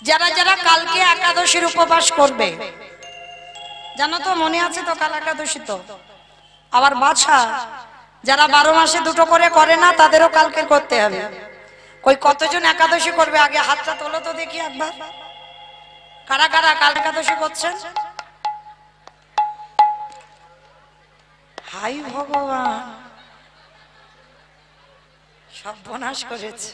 যারা যারা কালকে একাদশীর উপবাস করবে, জানো তো, মনে আছে তো কাল একাদশী তো। আবার বাছা যারা 12 মাসে দুটো করে করে না, তাদেরও কালকে করতে হবে। কই কতজন একাদশী করবে আগে হাতটা তোলো তো দেখি একবার। কারা কারা কাল একাদশী করছেন? হাই ভগবান, সর্বনাশ করেছে।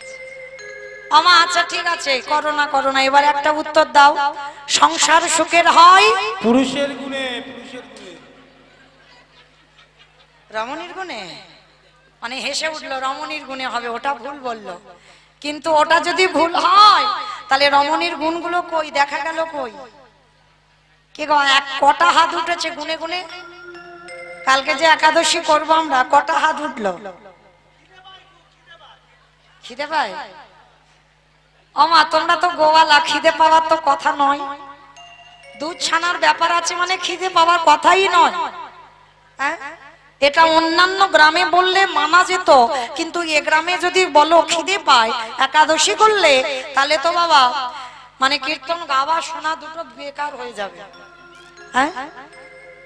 আমা আচ্ছা ঠিক আছে, করো না করো না, এবার একটা উত্তর দাও। সংসার সুখের হয় পুরুষের গুণে। পুরুষের গুণে, রমণীর গুণে? মানে হেসে উঠলো, রমণীর গুণে হবে, ওটা ভুল বললো। কিন্তু ওটা যদি ভুল হয় তাহলে রমণীর গুণগুলো কই দেখা গেল? কই কি গো, এক কটা হাত উঠেছে গুনে গুনে? কালকে যে একাদশী করবো আমরা, কটা হাত উঠলো? খিদে পায়? ওমা তোমরা তো গোয়ালা, খিদে পাওয়ার তো কথা নয়। দুধ ছানার ব্যাপার আছে মানে খিদে পাওয়ার কথাই নয়। হ্যাঁ, এটা অন্যান্য গ্রামে বললে মানা যেত, কিন্তু এ গ্রামে যদি বলো খিদে পায় একাদশী করলে, তাহলে তো বাবা মানে কীর্তন গাওয়া শোনা দুটো বেকার হয়ে যাবে। হ্যাঁ,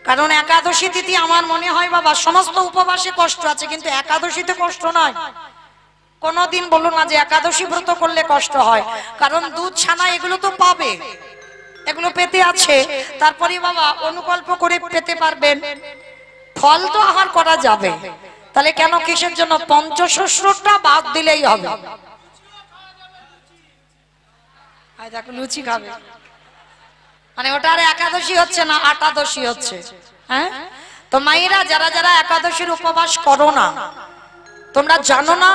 কারণ একাদশী তিথি আমার মনে হয় বাবা সমস্ত উপবাসে কষ্ট আছে, কিন্তু একাদশীতে কষ্ট নয়। কোনদিন বলো না যে একাদশী ব্রত করলে কষ্ট হয়, কারণ দুধ ছানা এগুলো তো পাবে, এগুলো পেতে আছে। তারপরে বাবা অনুকল্প করে পেতে পারবেন, ফল তো আহার করা যাবে। তাহলে কেন কিসের জন্য পঞ্চশস্যটা বাদ দিলেই হবে? দেখো লুচি খাবে মানে ওটা আর একাদশী হচ্ছে না, আটাদশী হচ্ছে। হ্যাঁ, তো মায়েরা যারা যারা একাদশীর উপবাস করো না, তোমরা জানো না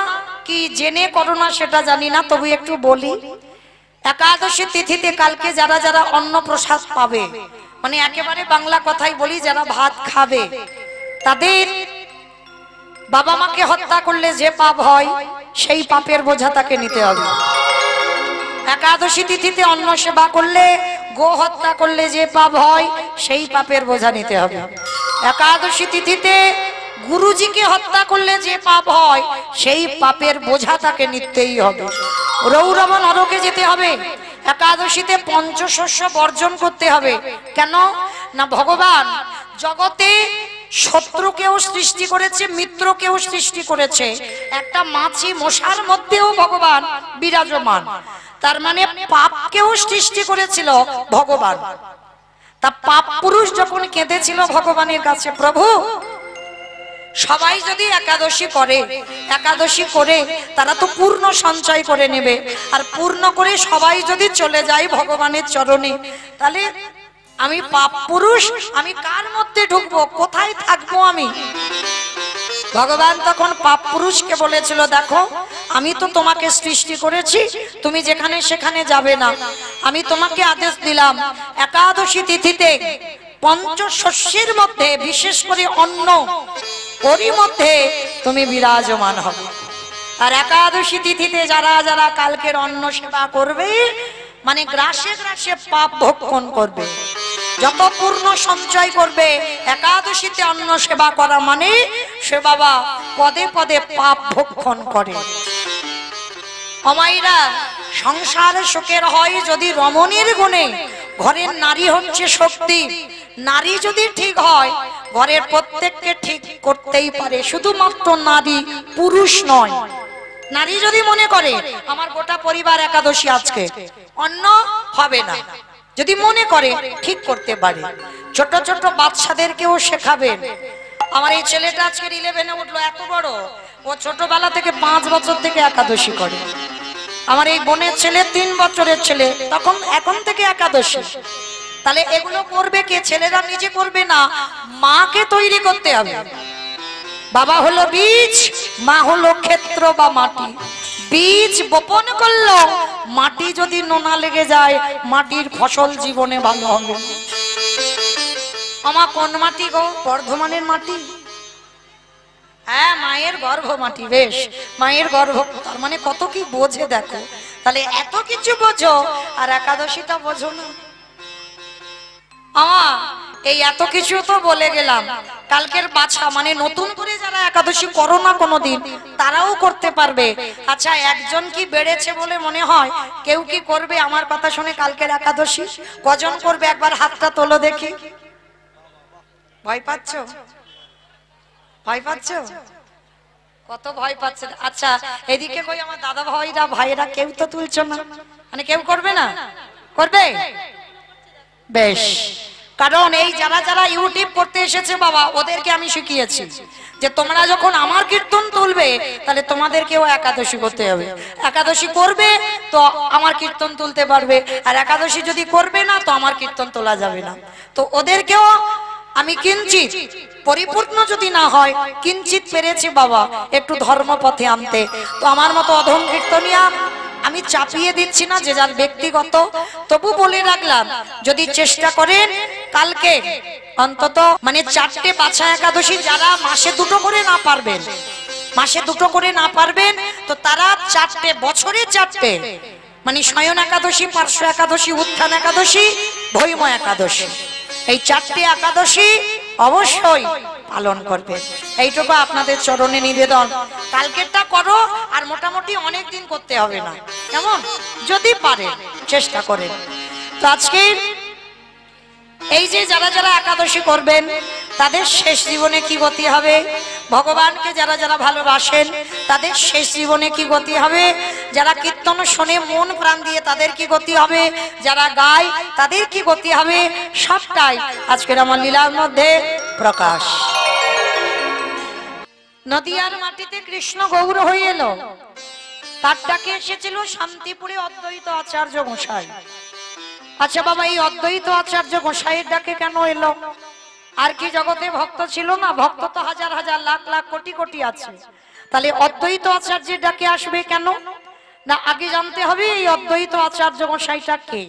কি জেনে করো না সেটা জানি না, তবু একটু বলি। একাদশী তিথিতে কালকে যারা যারা অন্ন প্রসাদ পাবে, মানে একেবারে বাংলা কথাই বলি, যারা ভাত খাবে, তাদের বাবা মাকে হত্যা করলে যে পাপ হয় সেই পাপের বোঝা তাকে নিতে হবে। একাদশী তিথিতে অন্ন সেবা করলে, গো হত্যা করলে যে পাপ হয় সেই পাপের বোঝা নিতে হবে। একাদশী তিথিতে গুরুজিকে হত্যা করলে যে পাপ হয় সেই পাপের বোঝা তাকে নিতেই হবে। রৌরব নরকে যেতে হবে। একাদশীতে পঞ্চশস্য বর্জন করতে হবে। কেন না, ভগবান জগতে শত্রুকেও সৃষ্টি করেছে, মিত্রকেও সৃষ্টি করেছে। একটা মাছি মশার মধ্যেও ভগবান বিরাজমান, তার মানে পাপকেও সৃষ্টি করেছিল ভগবান। তা পাপ পুরুষ যখন কেঁদেছিল ভগবানের কাছে, প্রভু সবাই যদি একাদশী করে, একাদশী করে তারা তো পূর্ণ সঞ্চয় করে নেবে, আর পূর্ণ করে সবাই যদি চলে যায় ভগবানের চরণে, তাহলে আমি পাপ পুরুষ, আমি কার মধ্যে ঢুকবো, কোথায় থাকবো আমি? ভগবান তখন পাপ পুরুষকে বলেছিল, দেখো আমি তো তোমাকে সৃষ্টি করেছি, তুমি যেখানে সেখানে যাবে না। আমি তোমাকে আদেশ দিলাম একাদশী তিথিতে পঞ্চশস্যের মধ্যে বিশেষ করে অন্ন ওরই মধ্যে তুমি বিরাজমান হবে। আর একাদশী তিথিতে যারা যারা কালকের অন্ন সেবা করবে, মানে গ্রাসে গ্রাসে পাপ ভক্ষণ করবে, যত পূর্ণ সঞ্চয় করবে। একাদশীতে অন্ন সেবা করা মানে সে বাবা পদে পদে পাপ ভক্ষণ করে। অমাইরা সংসার সুখের হয় যদি রমণীর গুণে। ঘরের নারী হচ্ছে শক্তি, নারী যদি ঠিক হয় ঘরের প্রত্যেককে ঠিক করতেই পারে, শুধুমাত্র নারী, পুরুষ নয়। নারী যদি মনে করে আমার গোটা পরিবার একাদশী আজকে অন্ন হবে না, যদি মনে করে ঠিক করতে পারে। ছোট ছোট বাচ্চাদেরকেও শেখাবেন। আমার এই ছেলেটা আজকে 11-এ উঠলো, এত বড়, ও ছোটবেলা থেকে 5 বছর থেকে একাদশী করে। আমার এই বোনের ছেলে 3 বছরের ছেলে, তখন এখন থেকে একাদশী। তাহলে এগুলো করবে কে? ছেলেরা নিজে করবে না, মাকে তৈরি করতে হবে। বাবা হলো বীজ, মা হলো ক্ষেত্র বা মাটি। বীজ বপন করলো, মাটি যদি নোনা লেগে যায় মাটির ফসল জীবনে ভালো হবে। আমার কোন মাটি গো? বর্ধমানের মাটি। হ্যাঁ, মায়ের গর্ভ মাটি। বেশ, মায়ের গর্ভ, তার মানে কত কি বোঝে দেখো। তাহলে এত কিছু বোঝো আর একাদশীটা বোঝো না। এই এত কিছু তো বলে গেলাম, কালকের বাছা মানে নতুন করে যারা একাদশী করো না কোনোদিন তারাও করতে পারবে। আচ্ছা, একজন কি বেড়েছে বলে মনে হয়? কেউ কি করবে আমার কথা শুনে কালকের একাদশী? কজন করবে একবার হাতটা তোলো দেখি। ভয় পাচ্ছ? ভয় পাচ্ছ? কত ভয় পাচ্ছে। আচ্ছা, এদিকে কই আমার দাদা ভাইরা কেউ তো তুলছো না, মানে কেউ করবে না? করবে? বেশ, কারণ এই যারা যারা ইউটিউব করতে এসেছে বাবা, ওদেরকে আমি শিখিয়েছি যে তোমরা যখন আমার কীর্তন তুলবে তাহলে তোমাদেরকেও একাদশী করতে হবে। একাদশী করবে তো আমার কীর্তন তুলতে পারবে, আর একাদশী যদি করবে না তো আমার কীর্তন তোলা যাবে না। তো ওদেরকেও আমি কিঞ্চিত, পরিপূর্ণ যদি না হয় কিঞ্চিত পেরেছি বাবা একটু ধর্মপথে আনতে। তো আমার মতো অধম কীর্তনিয়া আমি চাপিয়ে দিচ্ছি না, যে যার ব্যক্তিগত, তবু বলে রাখলাম যদি চেষ্টা করেন কালকে অন্তত মানে 4টে বাছা একাদশী, যারা মাসে 2টো করে না পারবেন, মাসে 2টো করে না পারবেন তো তারা 4টে, বছরে 4টে, মানে শয়ন একাদশী, পার্শ্ব একাদশী, উত্থান একাদশী, ভৈম একাদশী, এই 4টে একাদশী অবশ্যই পালন করবে। এইটুকু আপনাদের চরণে নিবেদন। কালকেরটা করো, আর মোটামুটি অনেক দিন করতে হবে না, কেমন? যদি পারেন চেষ্টা করেন। তো আজকে এই যে যারা যারা একাদশী করবেন তাদের শেষ জীবনে কি গতি হবে, ভগবানকে যারা যারা ভালোবাসেন তাদের শেষ জীবনে কি গতি হবে, যারা কীর্তন শোনে মন প্রাণ দিয়ে তাদের কি গতি হবে, যারা গায় তাদের কি গতি হবে, সবটাই আজকের আমার লীলার মধ্যে প্রকাশ। নদিয়ার মাটিতে কৃষ্ণ গৌর হয়ে এলো, তার ডাকে এসেছিল শান্তিপুরে অদ্বৈত আচার্য গোসাই। আচ্ছা বাবা, এই অদ্বৈত আচার্য গোসাইয়ের ডাকে কেন এলো? আর কি জগতে ভক্ত ছিল না? ভক্ত তো হাজার হাজার, লাখ লাখ, কোটি কোটি আছে, তাহলে অদ্বৈত আচার্যের ডাকে আসবে কেন? না, আগে জানতে হবে এই অদ্বৈত আচার্য গোসাইটা কে।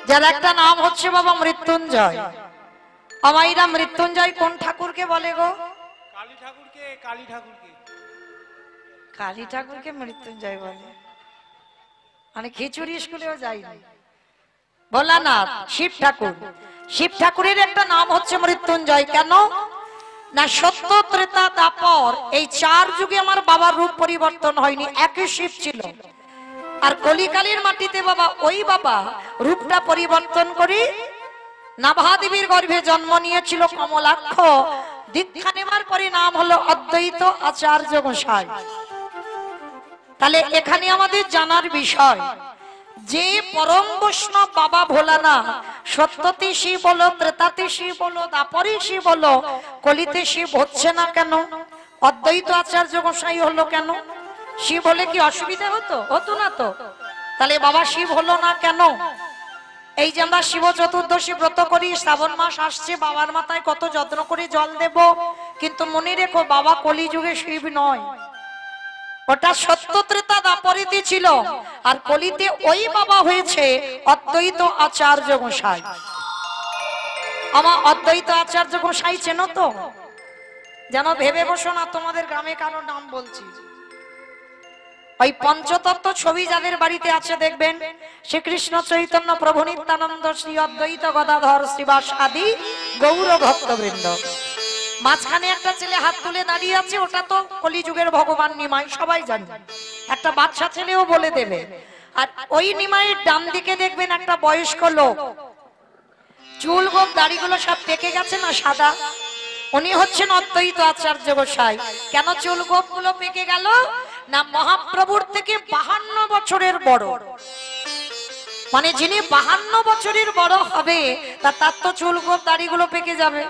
যার একটা নাম হচ্ছে বাবা মৃত্যুঞ্জয়। আমাইরা মৃত্যুঞ্জয় কোন ঠাকুরকে বলে গো? কালী ঠাকুরকে। কালী ঠাকুরকে কালী ঠাকুরকে মৃত্যুঞ্জয় বলে, মানে খিচুড়ি স্কুলেও যায়নি। ভোলানাথ, শিব ঠাকুর, শিব ঠাকুরের একটা নাম হচ্ছে মৃত্যুঞ্জয়। কেন না, সত্য, ত্রেতা, দ্বাপর এই 4 যুগে আমার বাবার রূপ পরিবর্তন হয়নি, একই শিব ছিল। আর কলিকালের মাটিতে বাবা ওই বাবা রূপটা পরিবর্তন করে নাভাদেবীর গর্ভে জন্ম নিয়েছিল কমলাক্ষ। দীক্ষা নেবার পরে নাম হলো অদ্বৈত আচার্য গোসাই। তাহলে এখানে আমাদের জানার বিষয় যে পরম বৈষ্ণব বাবা ভোলানাথ, সত্যতে শিব বলো, ত্রেতাতে শিব বলো, দ্বাপরে শিব বলো, কলিতে শিব হচ্ছে না কেন? অদ্বৈত আচার্য গোসাই হলো কেন? শিব হলে কি অসুবিধা হতো? হতো না তো। তাহলে বাবা শিব হলো না কেন? এই যে আমরা শিব চতুর্দশী ব্রত করি, শ্রাবণ মাস আসছে, বাবার মাথায় কত যত্ন করে জল দেব, কিন্তু মনে রেখো বাবা কলিযুগে শিব নয়, ওটা সত্য ত্রেতা দ্বাপরেতে ছিল, আর কলিতে ওই বাবা হয়েছে অদ্বৈত আচার্য গোসাই। আমার অদ্বৈত আচার্য গোসাই চেনো তো? যেন ভেবে বসো না তোমাদের গ্রামে কারো নাম বলছি। ওই পঞ্চতত্ত্ব ছবি যাদের বাড়িতে আছে দেখবেন, শ্রীকৃষ্ণ চৈতন্য, প্রভু নিত্যানন্দ, শ্রী অদ্বৈত গদাধর, শ্রীবাস আদি গৌর ভক্তবৃন্দ। মাঝখানে একটা ছেলে হাত তুলে দাঁড়িয়ে আছে, ওটা তো কলিযুগের ভগবান নিমাই, সবাই জানে, একটা বাচ্চা ছেলেও বলে দেবে। আর ওই নিমাইয়ের ডান দিকে দেখবেন একটা বয়স্ক লোক, চুল গোপ দাড়িগুলো সব পেকে গেছে না সাদা, উনি হচ্ছেন অদ্বৈত আচার্য গোসাই। কেন চুল গোপ গুলো পেকে গেল? না, মহাপ্রভুর থেকে 52 বছরের বড়, মানে যিনি 52 বছরের বড় হবে তার তো চুল গোপ দাড়িগুলো পেকে যাবে।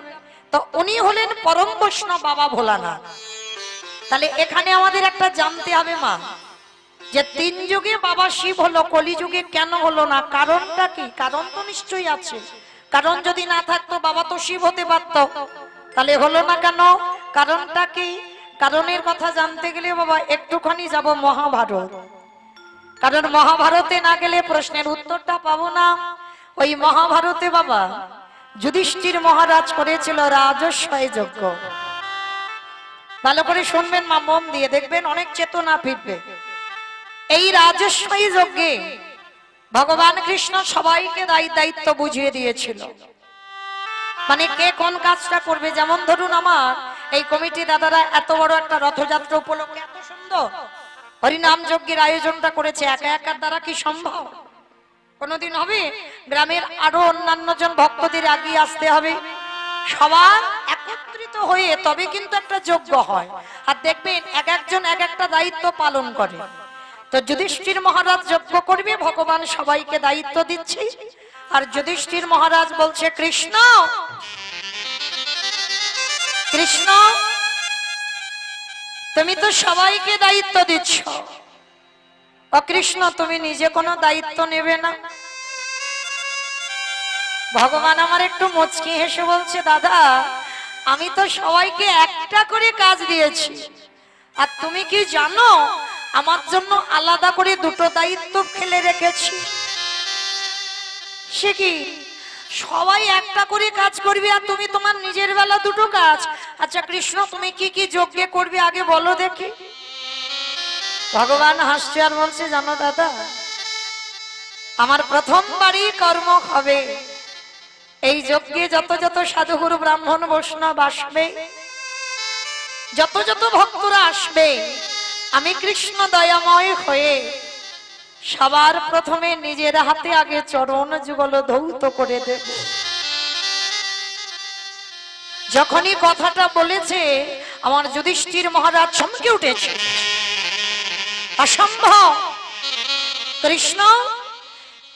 তো উনি হলেন পরম বৈষ্ণব বাবা ভোলানাথ। তাহলে এখানে আমাদের একটা জানতে হবে মা, যে 3 যুগে বাবা শিব হলো, কলিযুগে কেন হলো না? কারণটা কি? কারণ তো নিশ্চয়ই আছে, কারণ যদি না থাকতো বাবা তো শিব হতে পারতো, তাহলে হলো না কেন? কারণটা কি? কারণের কথা জানতে গেলে বাবা একটুখানি যাব মহাভারত, কারণ মহাভারতে না গেলে প্রশ্নের উত্তরটা পাবো না। ওই মহাভারতে বাবা যুধিষ্ঠির মহারাজ করেছিল রাজস্বয় যজ্ঞ। ভালো করে শুনবেন মা, মন দিয়ে দেখবেন, অনেক চেতনা ফিরবে। এই রাজস্বয় যজ্ঞে ভগবান কৃষ্ণ সবাইকে দায়িত্ব বুঝিয়ে দিয়েছিল। মানে কে কোন কাজটা করবে। যেমন ধরুন আমার এই কমিটি দাদারা এত বড় একটা রথযাত্রা উপলক্ষে এত সুন্দর হরিনাম যজ্ঞের আয়োজনটা করেছে, একা একার দ্বারা কি সম্ভব? কোনদিন হবে? গ্রামের আরো অন্যান্য জন ভক্তদের এগিয়ে আসতে হবে, সবার একত্রিত হয়ে তবে কিন্তু একটা যজ্ঞ হয়। আর দেখবেন এক একজন এক একটা দায়িত্ব পালন করে। তো যুধিষ্ঠির মহারাজ যজ্ঞ করবে, ভগবান সবাইকে দায়িত্ব দিচ্ছে। আর যুধিষ্ঠির মহারাজ বলছে, কৃষ্ণ কৃষ্ণ তুমি তো সবাইকে দায়িত্ব দিচ্ছ, ও কৃষ্ণ তুমি নিজে কোনো দায়িত্ব নেবে না? ভগবান আমার একটু মুচকি হেসে বলছে, দাদা আমি তো সবাইকে একটা করে কাজ দিয়েছি, আর তুমি কি জানো আমার জন্য আলাদা করে দুটো দায়িত্ব ফেলে রেখেছি। সে কি? সবাই একটা করে কাজ করবে আর তুমি তোমার নিজের বেলা দুটো কাজ? আচ্ছা কৃষ্ণ তুমি কি কি যজ্ঞে করবে আগে বলো দেখি। ভগবান হাসছে আর বলছে, জানো দাদা আমার প্রথমবারই কর্ম হবে এই যজ্ঞে যত যত সাধুগুরু ব্রাহ্মণ বৈষ্ণব আসবে, যত যত ভক্তরা আসবে, আমি কৃষ্ণ দয়াময় হয়ে সবার প্রথমে নিজের হাতে আগে চরণ যুগল ধৌত করে দেব। যখনই কথাটা বলেছে আমার যুধিষ্ঠির মহারাজ চমকে উঠেছে, অসম্ভব! কৃষ্ণ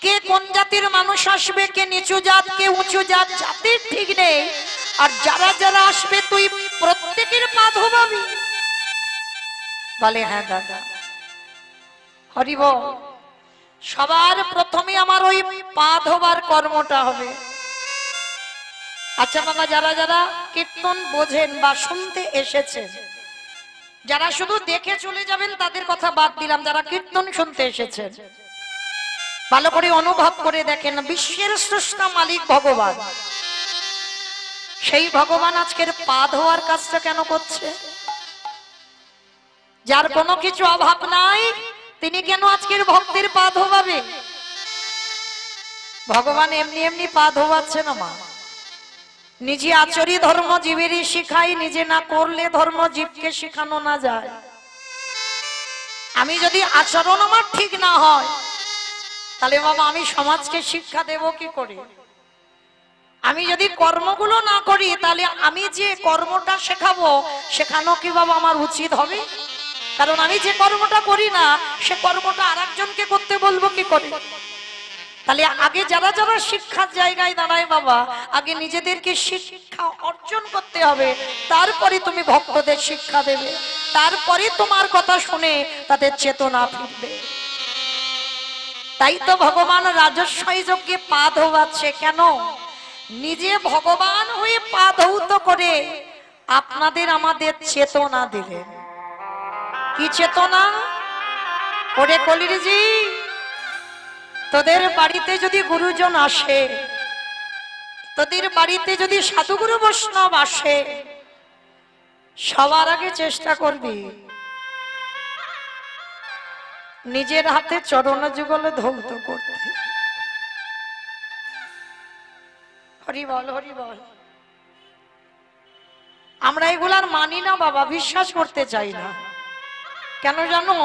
কে কোন জাতির মানুষ আসবে, কে নিচু জাত কে উঁচু জাত, জাতির ঠিক নেই, আর যারা যারা আসবে তুই প্রত্যেকের পা ধোবাবি? বলে হ্যাঁ দাদা। হরি বল। সবার প্রথমে আমার ওই পা ধোবার কর্মটা হবে। আচ্ছা বাবা, যারা যারা কীর্তন বোঝেন বা শুনতে এসেছেন, যারা শুধু দেখে চলে যাবেন তাদের কথা বাদ দিলাম, যারা কীর্তন শুনতে এসেছেন ভালো করে অনুভব করে দেখেন, বিশ্বের স্রষ্টা মালিক ভগবান, সেই ভগবান আজকের পা ধোয়ার কাজটা কেন করছে? যার কোনো কিছু অভাব নাই তিনি কেন আজকের ভক্তের পা ধোবাবে? ভগবান এমনি এমনি পা ধোয়াচ্ছে না মা। নিজে আচরি ধর্ম জীবেরই শিখাই, নিজে না করলে ধর্ম জীবকে শিখানো না যায়। আমি যদি আচরণ আমার ঠিক না হয় তাহলে বাবা আমি সমাজকে শিক্ষা দেব কি করে? আমি যদি কর্মগুলো না করি তাহলে আমি যে কর্মটা শেখাবো শেখানো কি বাবা আমার উচিত হবে? কারণ আমি যে কর্মটা করি না সে কর্মটা আরেকজনকে করতে বলবো কি করে? তাহলে আগে যারা যারা শিক্ষার জায়গায় দাঁড়ায় বাবা, আগে নিজেদেরকে শিক্ষা অর্জন করতে হবে, তারপরে তুমি ভক্তদের শিক্ষা দেবে, তারপরে তোমার কথা শুনে তাদের চেতনা ফিরবে। তাই তো ভগবান রাজস্বই যজ্ঞে পা ধোয়াচ্ছে। কেন? নিজে ভগবান হয়ে পা ধৌত করে আপনাদের আমাদের চেতনা দিলেন। কি চেতনা? ওরে কলিরজি, তোদের বাড়িতে যদি গুরুজন আসে, তোদের বাড়িতে যদি সাধুগুরু বৈষ্ণব আসে, সবার আগে চেষ্টা করবি নিজের হাতে চরণ যুগল ধৌত করতে। হরি বল, হরি বল। আমরা এগুলার মানি না বাবা, বিশ্বাস করতে চাই না। কেন জানো?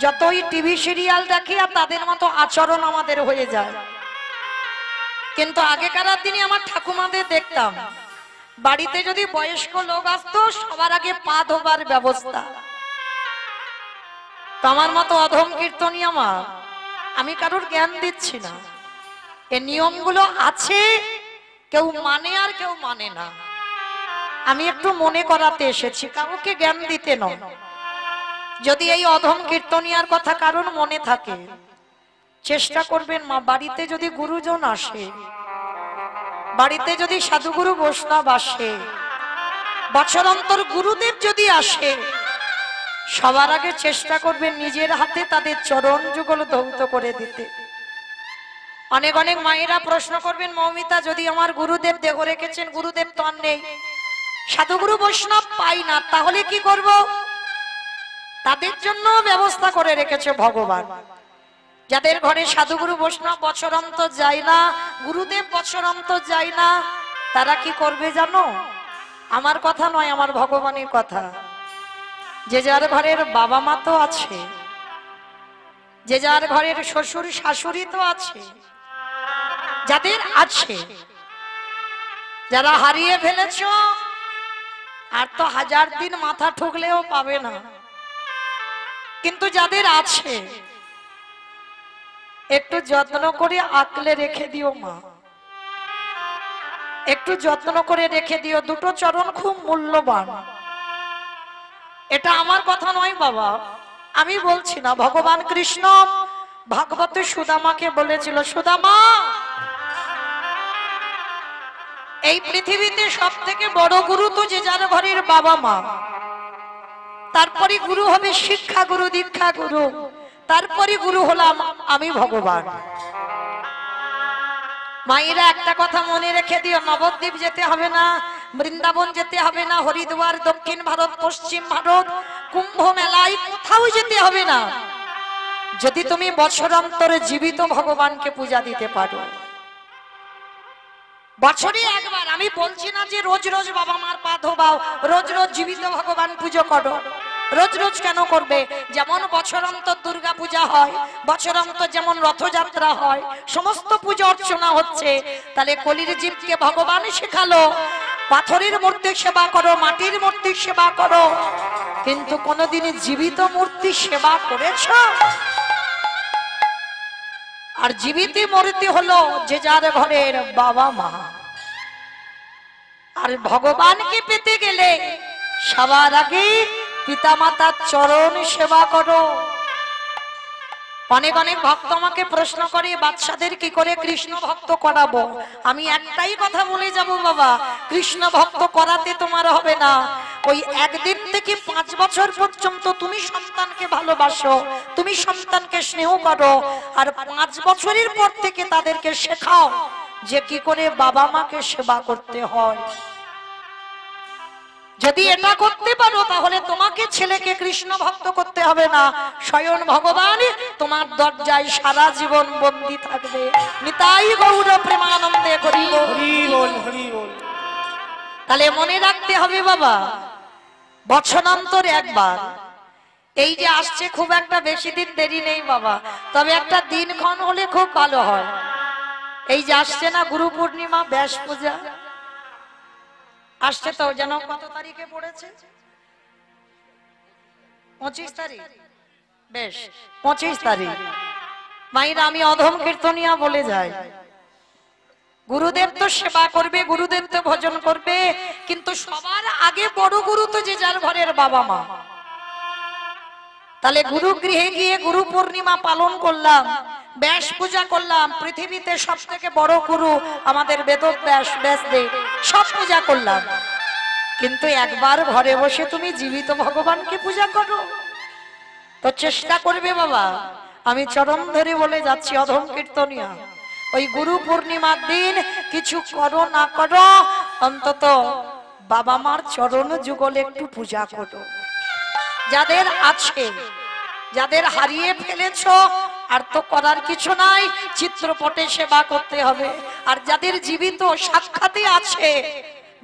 যতই টিভি সিরিয়াল দেখি আর তাদের মতো আচরণ আমাদের হয়ে যায়। কিন্তু আগেকার দিনে আমার ঠাকুমাদের দেখতাম বাড়িতে যদি বয়স্ক লোক আসতো সবার আগে পা ধোবার ব্যবস্থা। তো আমার মতো অধম কীর্তনী আমার, আমি কারোর জ্ঞান দিচ্ছি না, এই নিয়মগুলো আছে, কেউ মানে আর কেউ মানে না। আমি একটু মনে করাতে এসেছি, কাউকে জ্ঞান দিতে নয়। যদি এই অধম কীর্তনিয়ার কথা কারণ মনে থাকে, চেষ্টা করবেন মা, বাড়িতে যদি গুরুজন আসে, বাড়িতে যদি সাধুগুরু বৈষ্ণব আসে, বছর অন্তর গুরুদেব যদি আসে, সবার আগে চেষ্টা করবেন নিজের হাতে তাদের চরণ যুগল ধৌত করে দিতে। অনেক অনেক মায়েরা প্রশ্ন করবেন, মৌমিতা যদি আমার গুরুদেব দেহ রেখেছেন, গুরুদেব তো আর নেই, সাধুগুরু বৈষ্ণব পাই না, তাহলে কি করব? তাদের জন্য ব্যবস্থা করে রেখেছে ভগবান। যাদের ঘরে সাধুগুরু বৈষ্ণব বছর অন্তর যায় না, গুরুদেব বছর অন্তর যায় না, তারা কি করবে জানো? আমার কথা নয়, আমার ভগবানের কথা। যে যার ঘরের বাবা মা তো আছে, যে যার ঘরের শ্বশুর শাশুড়ি তো আছে, যাদের আছে, যারা হারিয়ে ফেলেছ আর তো 1000 দিন মাথা ঠুকলেও পাবে না, কিন্তু যাদের আছে একটু যত্ন করে আঁকলে রেখে দিও মা, একটু যত্ন করে রেখে দিও। দুটো চরণ খুব মূল্যবান। এটা আমার কথা নয় বাবা, আমি বলছি না, ভগবান কৃষ্ণ ভাগবতে সুদামাকে বলেছিল, সুদামা এই পৃথিবীতে সব থেকে বড় গুরু তো যে যার ঘরের বাবা মা, তারপরে গুরু হবে শিক্ষা গুরু, দীক্ষা গুরু, তারপরে গুরু হলাম আমি ভগবান। মায়েরা একটা কথা মনে রেখে দিও, নবদ্বীপ যেতে হবে না, বৃন্দাবন যেতে হবে না, হরিদ্বার, দক্ষিণ ভারত, পশ্চিম ভারত, কুম্ভ মেলায় কোথাও যেতে হবে না, যদি তুমি বছরান্তরে জীবিত ভগবানকে পূজা দিতে পারো। বছরে একবার, আমি বলছি না যে রোজ রোজ বাবা মার পা ধোবাও, রোজ রোজ জীবিত ভগবান পুজো করো। রোজ রোজ কেন করবে? যেমন বছরান্তর দুর্গা পূজা হয়, বছরান্তর যেমন রথযাত্রা হয়, সমস্ত পূজা অর্চনা হচ্ছে, তাহলে কলির জীবকে ভগবান শেখালো পাথরের মূর্তি সেবা করো, মাটির মূর্তি সেবা করো, কিন্তু কোনোদিন জীবিত মূর্তি সেবা করেছ? আর জীবিত মূর্তি হলো যে যার ঘরের বাবা মা। আর ভগবানকে পেতে গেলে সবার আগে পিতা মাতার চরণ সেবা করো। অনেক অনেক ভক্ত আমাকে প্রশ্ন করে, বাচ্চাদের কি করে কৃষ্ণ ভক্ত করাবো? আমি একটাই কথা বলে যাব, বাবা, কৃষ্ণ ভক্ত করাতে তোমার হবে না। ওই 1 দিন থেকে 5 বছর পর্যন্ত তুমি সন্তানকে ভালোবাসো, তুমি সন্তানকে স্নেহ করো, আর 5 বছরের পর থেকে তাদেরকে শেখাও যে কি করে বাবা মাকে সেবা করতে হয়। যদি এটা করতে পারো তাহলে তোমাকে ছেলেকে কৃষ্ণ ভক্ত করতে হবে না, স্বয়ং ভগবান তোমার দরজায় সারা জীবন বন্দী থাকবে। নিতাই গৌর প্রেমানন্দে হরি বল, হরি বল। তাহলে মনে রাখতে হবে বাবা, বছরান্তর একবার, এই যে আসছে খুব একটা বেশি দিন দেরি নেই বাবা, তবে একটা দিনক্ষণ হলে খুব ভালো হয়। এই যে আসছে না গুরু পূর্ণিমা, ব্যাস পূজা আসছে, তো যেন কত তারিখে পড়েছে? 25 তারিখ। বেশ, 25 তারিখ। মাইরা আমি অধম কীর্তনিয়া বলে যাই, গুরুদেব তো সেবা করবে, গুরুদেব তো ভজন করবে, কিন্তু সবার আগে বড় গুরু তো যে যার ঘরের বাবা মা। তাহলে গুরু গৃহে গিয়ে গুরু পূর্ণিমা পালন করলাম, ব্যাস পূজা করলাম, পৃথিবীতে সব থেকে বড় গুরু আমাদের বেদব্যাস, ব্যাসদেব, সব পূজা করলাম, কিন্তু একবার ঘরে বসে তুমি জীবিত ভগবানকে পূজা করো তো চেষ্টা করবে বাবা। আমি চরণ ধরে বলে যাচ্ছি অধম কীর্তনিয়া, ওই গুরু পূর্ণিমার দিন কিছু করো না করো, অন্তত বাবা মার চরণ যুগলে একটু পূজা করো। যাদের আছে, যাদের হারিয়ে ফেলেছ আর তো করার কিছু নাই, চিত্রপটে সেবা করতে হবে। আর যাদের জীবিত সাক্ষাতে আছে,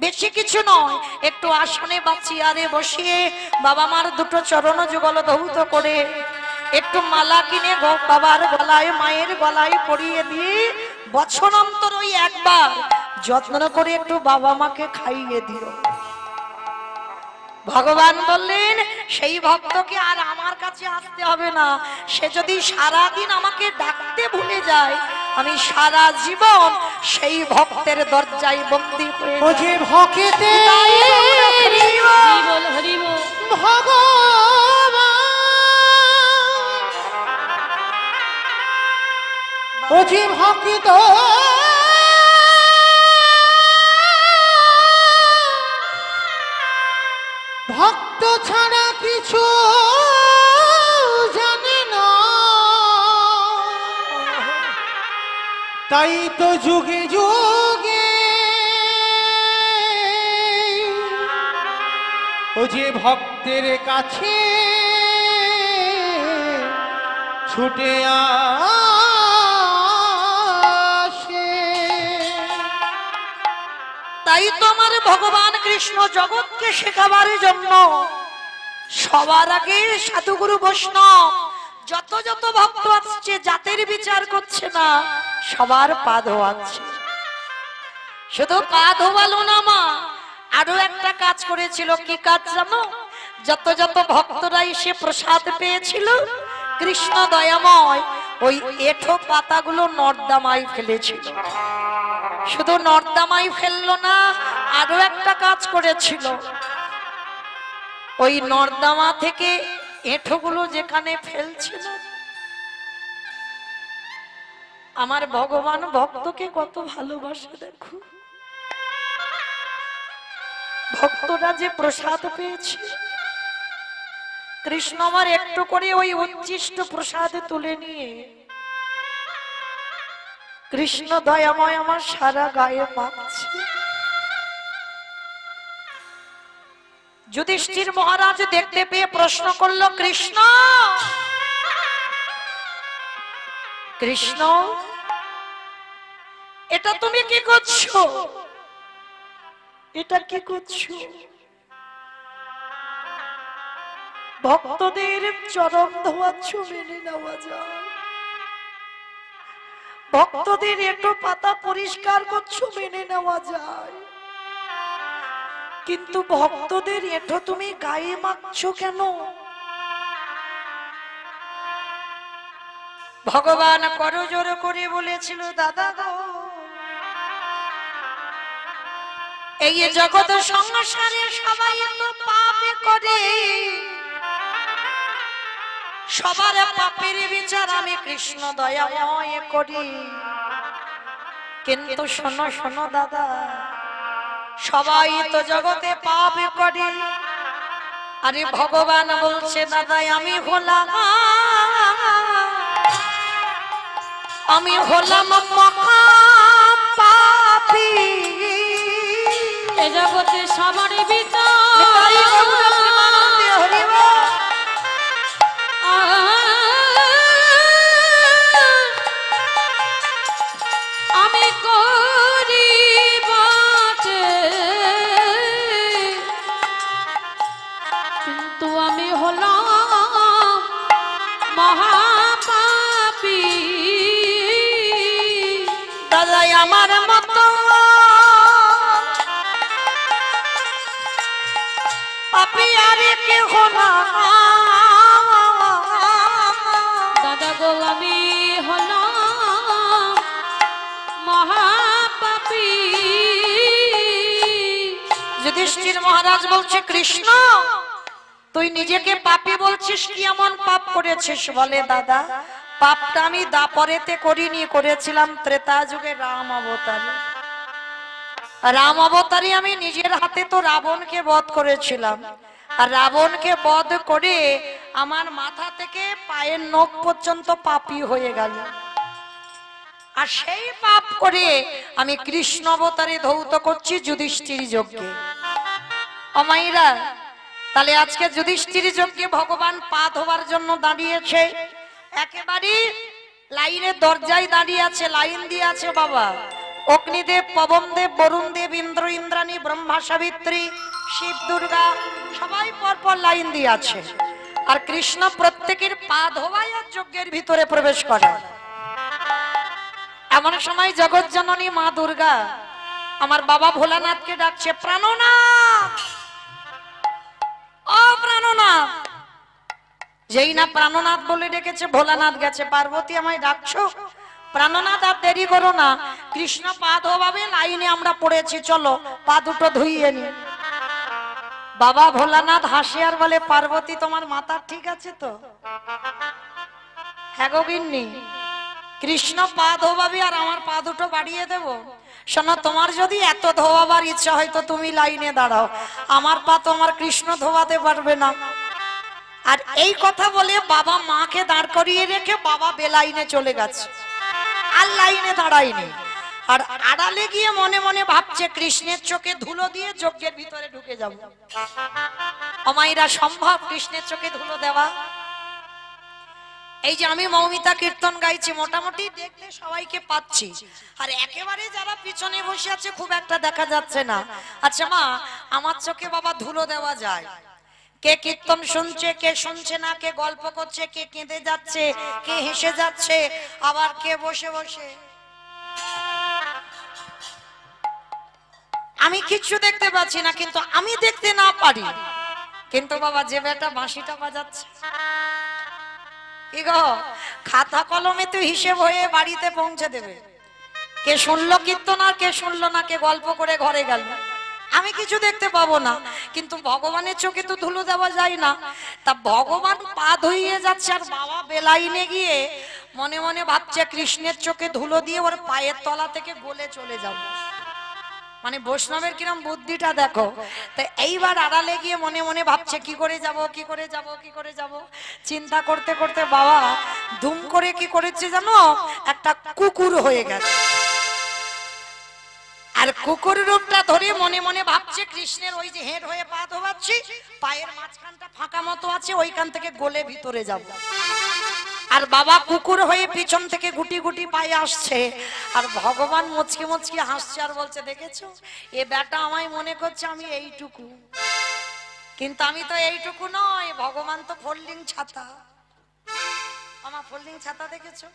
বেশি কিছু নয়, একটু আসনে বা চেয়ারে বসিয়ে বাবা মার দুটো চরণ যুগল ধৌত করে একটু মালা কিনে বাবার গলায়, মায়ের গলায় পরিয়ে দিয়ে বছরান্তর ওই একবার যত্ন করে একটু বাবা মাকে খাইয়ে দিও। ভগবান বললেন সেই ভক্তকে আর আমার কাছে আসতে হবে না, সে যদি সারা দিন আমাকে ডাকতে ভুলে যায়, আমি সারা জীবন সেই ভক্তের দরজায় বন্দী হয়ে ওজে ভক্তে ভগবান, ওজে ভক্ত ভক্ত ছাড়া কিছু জানে না, তাই তো যুগে যুগে ও যে ভক্তের কাছে ছুটে আসে। ভগবান কৃষ্ণ জগৎকে শেখাবার জন্য সবার আগে সাধুগুরু বৈষ্ণব যত যত ভক্ত আসছে জাতের বিচার করছে না, সবার পা ধোয়াচ্ছে। শুধু পা ধোয়ালো না মা, আরো একটা কাজ করেছিল। কি কাজ জানো? যত যত ভক্তরা এসে প্রসাদ পেয়েছিল, কৃষ্ণ দয়াময় ওই এঁঠো পাতাগুলো নর্দমায় ফেলেছিল। শুধু নর্দমায় ফেললো না, আরো একটা কাজ করেছিল। ওই নর্দমা থেকে এঁঠোগুলো যেখানে ফেলছিল, আমার ভগবান ভক্তকে কত ভালোবাসে দেখো। ভক্তরা যে প্রসাদ পেয়েছে, কৃষ্ণ আমার একটু করে ওই উচ্ছিষ্ট প্রসাদ তুলে নিয়ে কৃষ্ণ দয়াময় আমার সারা গায়ে মাখছে। যুধিষ্ঠির মহারাজ দেখতে পেয়ে প্রশ্ন করলো, কৃষ্ণ কৃষ্ণ এটা তুমি কি করছো? এটা কি করছো? ভক্তদের চরণ ধোয়াচ্ছ, মেনে নেওয়া যায়। ভক্তদের এঁটো পাতা পরিষ্কার করছো, মেনে নেওয়া যায়। কিন্তু ভক্তদের এঁটো তুমি গায়ে মাখছো কেন? ভগবান করজোর করে বলেছিল, দাদা গো, এই জগৎ সংসারে সবাই তো পাপ করে, সবার পাপের বিচার আমি কৃষ্ণ দয়াময় করি। কিন্তু শোনো শোনো দাদা, সবাই তো জগতে পাপ করে। আরে ভগবান বলছে, দাদা আমি হলাম মহাপাপী। এ জগতে সবার বিচার আমি করি বটে, কিন্তু আমি হলাম মহাপাপী। দাদা আমার মতো পাপী আর কেহ না। দাদা গো আমি হলাম মহাপাপী। যুধিষ্ঠির মহারাজ বলছে, কৃষ্ণ তুই নিজেকে পাপী বলছিস, কি এমন পাপ করেছিস? বলে, দাদা পাপটা আমি দাপরেতে করিনি, করেছিলাম ত্রেতা যুগে রাম অবতারে। রাম অবতারে আমি নিজের হাতে তো রাবণকে বধ করেছিলাম। আর রাবণকে বধ করে আমার মাথা থেকে পায়ের নখ পর্যন্ত পাপী হয়ে গেল। আর সেই পাপ করে আমি কৃষ্ণ অবতারে ধৌত করছি যুধিষ্ঠির যজ্ঞে। অমাইরা, তাহলে আজকে যুধিষ্ঠির যজ্ঞে ভগবান পা ধোবার জন্য দাঁড়িয়েছে। একেবারে লাইনের দরজায় দাঁড়িয়ে আছে, লাইন দিয়ে আছে বাবা। অগ্নিদেব, পবনদেব, বরুণদেব, ইন্দ্র, ইন্দ্রাণী, ব্রহ্মা, সাবিত্রী, শিব, দুর্গা সবাই পরপর লাইন দিয়ে আছে। আর কৃষ্ণ প্রত্যেকের পা ধোয়ায় আর যজ্ঞের ভিতরে প্রবেশ করে। এমন সময় জগৎ জননী মা দুর্গা আমার বাবা ভোলানাথকে ডাকছে, প্রাণনাথ, ও প্রাণনাথ। যেই না প্রাণনাথ বলে ডেকেছে, ভোলানাথ গেছে, পার্বতী আমায় ডাকছো? প্রাণনাথ আর দেরি করো না, কৃষ্ণ পা ধোয়াবে, লাইনে আমরা পড়েছি, চলো পা দুটো ধুইয়ে নি। বাবা ভোলানাথ হাসি আর বলে, পার্বতী তোমার মাথা ঠিক আছে তো? হ্যাঁ গো গিন্নি, কৃষ্ণ পা ধোয়াবে আর আমার পা দুটো বাড়িয়ে দেব? শোনো, তোমার যদি এত ধোয়াবার ইচ্ছা হয় তো তুমি লাইনে দাঁড়াও, আমার পা তো আমার কৃষ্ণ ধোয়াতে পারবে না। আর এই কথা বলে বাবা মাকে দাঁড় করিয়ে রেখে বাবা বেলাইনে চলে গেছে, আর লাইনে দাঁড়ায়নি। আর আড়ালে গিয়ে মনে মনে ভাবছে, কৃষ্ণের চোখে ধুলো দিয়ে যজ্ঞের ভিতরে ঢুকে যাব। অমাইরা, সম্ভব কৃষ্ণের চোখে ধুলো দেওয়া? এই যে আমি মৌমিতা কীর্তন গাইছি, মোটামুটি দেখতে সবাইকে পাচ্ছি, আর একেবারে যারা পিছনে বসে আছে খুব একটা দেখা যাচ্ছে না। আচ্ছা মা, আমার চোখে বাবা ধুলো দেওয়া যায়? কে কীর্তন শুনছে, কে শুনছে না, কে গল্প করছে, কে কেঁদে যাচ্ছে, কে হেসে যাচ্ছে, আবার কে বসে বসে, আমি কিচ্ছু দেখতে পাচ্ছি না। কিন্তু আমি দেখতে না পারি, কিন্তু বাবা যে বেটা বাঁশিটা বাজাচ্ছে, কি গো, খাতা কলমে তো হিসেব হয়ে বাড়িতে পৌঁছে দেবে, কে শুনলো কীর্তন আর কে শুনলো না, কে গল্প করে ঘরে গেল, আমি কিছু দেখতে পাবো না। কিন্তু ভগবানের চোখে তো ধুলো দেওয়া যায় না। তা ভগবান পা ধুইয়ে যাচ্ছে, আর বাবা বেলাইনে গিয়ে মনে মনে ভাবছে কৃষ্ণের চোখে ধুলো দিয়ে ওর পায়ের তলা থেকে গলে চলে যাবে। মানে বৈষ্ণবের কিরম বুদ্ধিটা দেখো। তো এইবার আড়ালে গিয়ে মনে মনে ভাবছে কি করে যাব, কি করে যাব, কি করে যাব, চিন্তা করতে করতে বাবা ধুম করে কি করেছে জানো, একটা কুকুর হয়ে গেছে। আর কুকুর রূপটা ধরে মনে মনে ভাবছে কৃষ্ণের ওই যে হেঁট হয়ে পা ধোয়াচ্ছি, পায়ের মাঝখানটা ফাঁকা মতো আছে, ওইখান থেকে গলে ভিতরে যাব। আর বাবা কুকুর হয়ে পিছন থেকে গুটি গুটি পায়ে আসছে, আর ভগবান মুচকি মুচকি হাসছে আর বলছে দেখেছো, এ বেটা আমায় মনে করছে আমি এইটুকু, কিন্তু আমি তো এইটুকু নয়, ভগবান তো ফোল্ডিং ছাতা। আমার ফোল্ডিং ছাতা দেখেছো,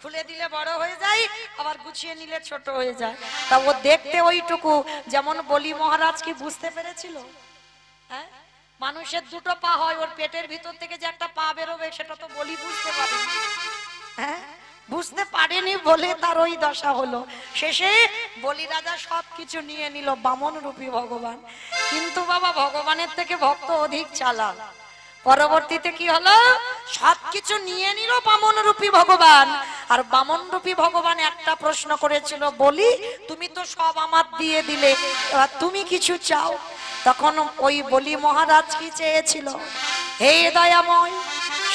খুলে দিলে বড় হয়ে যায়, আবার গুছিয়ে নিলে ছোট হয়ে যায়। তা ও দেখতে ওইটুকু, যেমন বলি মহারাজ কি বুঝতে পেরেছিল? হ্যাঁ, মানুষের দুটো পা হয়, ওর পেটের ভিতর থেকে যে একটা পা বেরোবে সেটা তো বলি বুঝতে পারেনি। হ্যাঁ, বুঝতে পারেনি বলে তার ওই দশা হলো। শেষে বলি রাজা সবকিছু নিয়ে নিল, বামন রূপী ভগবান। কিন্তু বাবা ভগবানের থেকে ভক্ত অধিক চালাক। পরবর্তীতে কি হলো, সবকিছু নিয়ে নিল বামন রূপী ভগবান। আর বামন রূপী ভগবান একটা প্রশ্ন করেছিল, বলি তুমি তো সব আমার দিয়ে দিলে, এবার তুমি কিছু চাও। তখন ওই বলি মহারাজ কি চেয়েছিল, হে দয়াময়,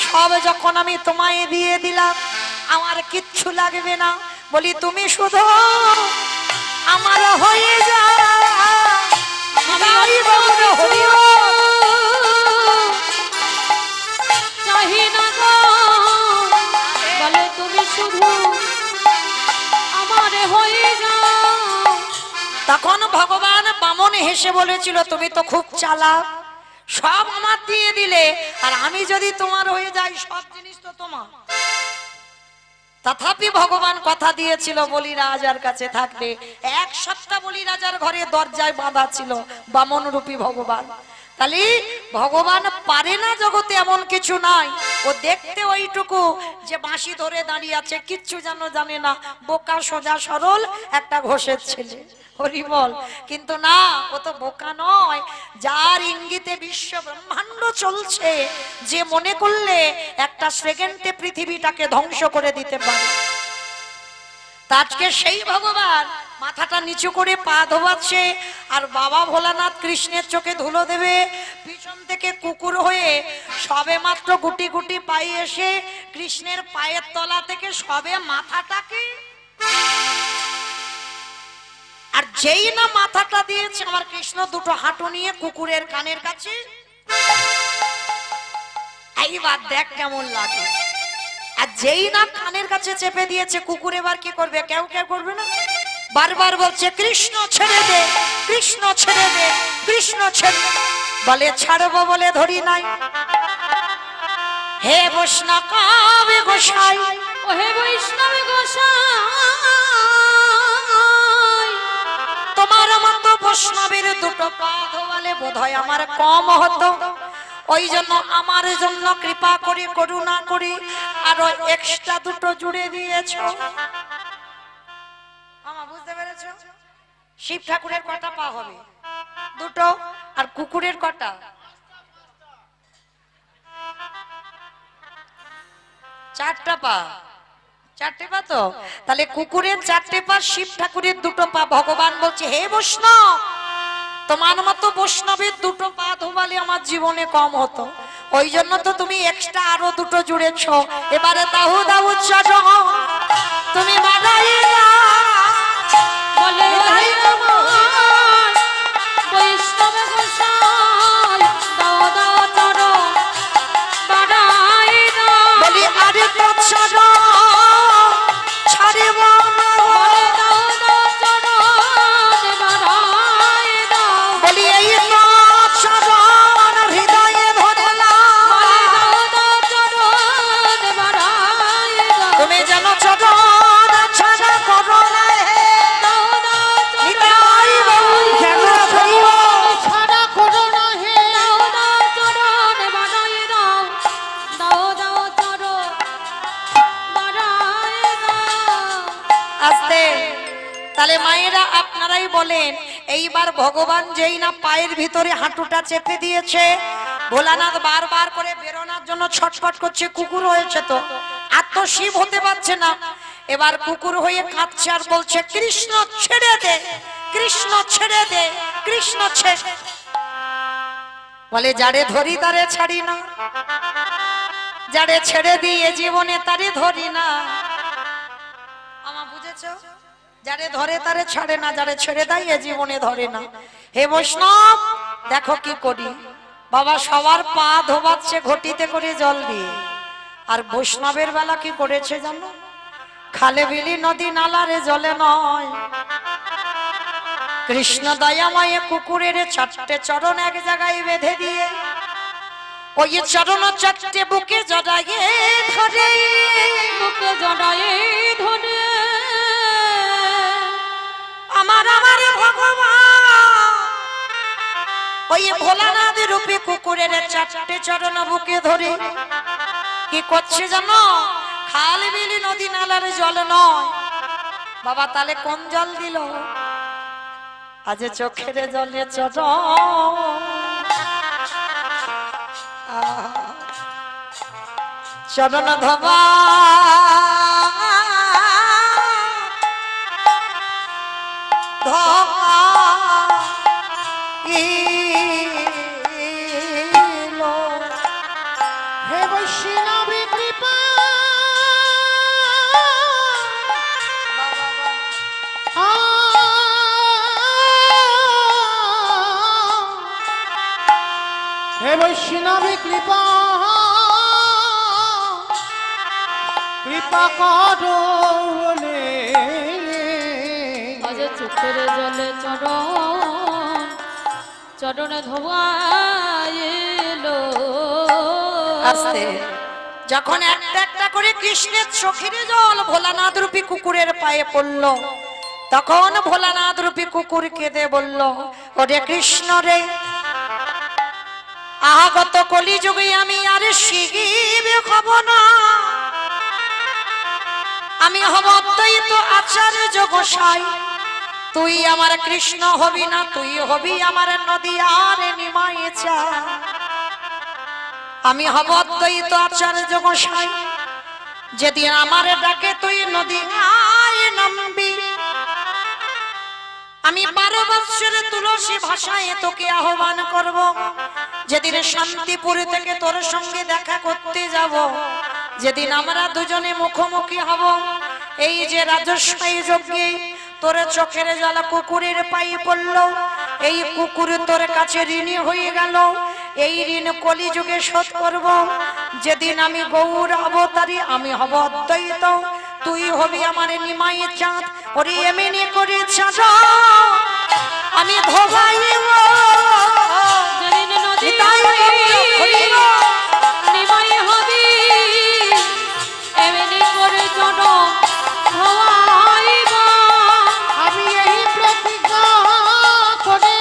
সব যখন আমি তোমায় দিয়ে দিলাম, আমার কিচ্ছু লাগবে না, বলি তুমি শুধু আমার হয়ে যাও। চাহি না গো, বলে তুমি শুধু আমারে হয়ে যাও। তখন ভগবান বামন হেসে বলেছিল, তুমি তো খুব চালাক, সব আমার দিয়ে দিলে, আর আমি যদি তোমার হয়ে যাই, সব জিনিস তো তোমার। তথাপি ভগবান কথা দিয়েছিল বলি রাজার কাছে থাকবে। এক সপ্তাহ বলি রাজার ঘরে দরজায় বাঁধা ছিল বামন রূপী ভগবান। তাহলে ভগবান পারে না জগতে এমন কিছু নাই। ও দেখতে ওইটুকু যে বাঁশি ধরে দাঁড়িয়ে আছে, কিচ্ছু যেন জানে না, বোকা সোজা সরল একটা ঘোষের ছেলে, হরি বল। কিন্তু না, ও তো বোকা নয়, যার ইঙ্গিতে বিশ্ব ব্রহ্মাণ্ড চলছে, যে মনে করলে একটা সেকেন্ডে পৃথিবীটাকে ধ্বংস করে দিতে পারে। আজকে সেই ভগবান মাথাটা নিচু করে পা ধোয়াচ্ছে, আর বাবা ভোলানাথ কৃষ্ণের চোখে ধুলো দেবে। পিছন থেকে কুকুর হয়ে সবে মাত্র গুটি গুটি পায়ে এসে কৃষ্ণের পায়ের তলা থেকে সবে মাথাটাকে, আর যেই না মাথাটা দিয়েছে আমার কৃষ্ণ দুটো হাঁটু নিয়ে কুকুরের কানের কাছে, এইবার দেখ কেমন লাগে। আর যেই না কানের কাছে চেপে দিয়েছে, কুকুর এবার কি করবে, কেউ কেউ করবে না, বারবার বলছে কৃষ্ণ ছেড়ে দে, কৃষ্ণ ছেড়ে দে, কৃষ্ণ ছেড়ে। বলে ছাড়বো বলে ধরি নাই, হে বৈষ্ণব গোসাই, ও হে বৈষ্ণব গোসাই, তোমার মতো বৈষ্ণবের দুটো পা ধোয়ালে বোধহয় আমার কম হতো, ওই জন্য আমার জন্য কৃপা করে করুণা করে আরো এক্সট্রা দুটো জুড়ে দিয়েছো। আমা বুঝতে পেরেছো? শিব ঠাকুরের কটা পা হবে? দুটো। আর কুকুরের কটা? চারটা পা। চারটে পা তো? তাহলে কুকুরের চারটে পা, শিব ঠাকুরের দুটো পা। ভগবান বলছে হে বৈষ্ণব, তোমার মতো বৈষ্ণবের দুটো পা ধোবালে আমার জীবনে কম হতো, ওই জন্য তো তুমি এক্সট্রা আরো দুটো জুড়েছ। এবারে দাহু দাহু চাজহ তুমি বাড়াইলা, বলে হে আমার বৈষ্ণব গোসাই, দাও দাও চরণ বাড়াই দাও। বলি আরে আস্তে। তাহলে মায়েরা আপনারাই বলেন, এইবার ভগবান যেই না পায়ের ভিতরে হাঁটুটা চেপে দিয়েছে, ভোলানাথ বারবার করে বেরোনোর জন্য ছটফট করছে, কুকুর হয়েছে তো আর তো শিব হতে পারছে না। এবার কুকুর হয়ে কাঁদছে আর বলছে, কৃষ্ণ ছেড়ে দে, কৃষ্ণ ছেড়ে দে, কৃষ্ণ ছেড়ে। বলে, যারে ধরি তারে ছাড়ি না, যারে ছেড়ে দিয়ে জীবনে তারে ধরি না। আমার বুঝেছো? যারে ধরে তারে ছাড়ে না, যারে ছেড়ে দেয় এ জীবনে ধরে না। হে বৈষ্ণব, দেখো কি করি। বাবা সবার পা ধোবাচ্ছে ঘটিতে করে জল দিয়ে, আর বৈষ্ণবের বেলা কি করেছে জানো? খালে বিলি নদী নালারে জলে নয়, কৃষ্ণ দয়াময় কুকুরের চারটে চরণ এক জায়গায় বেঁধে দিয়ে ওই চরণ চারটে বুকে জড়াইয়ে ধরে, বুকে জড়ায়ে ধরে আমার আমার ভগবান ওই ভোলানাথ রূপে কুকুরের চারটে চরণ বুকে ধরে কি করছে জানো? খাল বিলি নদী নালার জল নয় বাবা, তাহলে কোন জল দিল? আজ চোখের জলে চরণ ধবা ধবা হে বৈষ্ণবী কৃপা হে বৈষ্ণবী কৃপা কৃপা করো বলে আজ চোখের জলে চরণ চরণে ধোয়াইলো। আস্তে। যখন একটা একটা করে কৃষ্ণের চোখের জল ভোলানাথ রূপী কুকুরের পায়ে পড়ল, তখন ভোলানাথ রূপী কুকুর কেঁদে বলল, ওরে কৃষ্ণ রে, আগত কলিযুগে আমি আর শিখিবে হব না, আমি হব অদ্বৈত আচার্য গোসাই, তুই আমার কৃষ্ণ হবি না, তুই হবি আমার নদী আর নিমায়ে চা। আমি হব অদ্বৈত আচার্য গোসাই, যেদিন আমার ডাকে তুই নদী আয় নামবি, আমি 12 বৎসরে তুলসী ভাষায় তোকে আহ্বান করব, যেদিন শান্তিপুর থেকে তোর সঙ্গে দেখা করতে যাব, যেদিন আমরা দুজনে মুখোমুখি হব, এই যে রাজস্বাই যজ্ঞে তোর চোখের জল কুকুরের পায়ে পড়ল, এই কুকুর তোর কাছে ঋণী হয়ে গেল, এই ঋণ কলিযুগে শোধ করব, যেদিন আমি গৌর অবতারী, আমি হব অদ্বৈত, তুই হবি আমার নিমাই চাঁদ, ওরে এমনি করে চাঁদ আমি ধোবাইব, যেদিন নদী নিমাই হবি, এমনি করে চরণ ধোয়াইব। আমি এই প্রতিজ্ঞা করে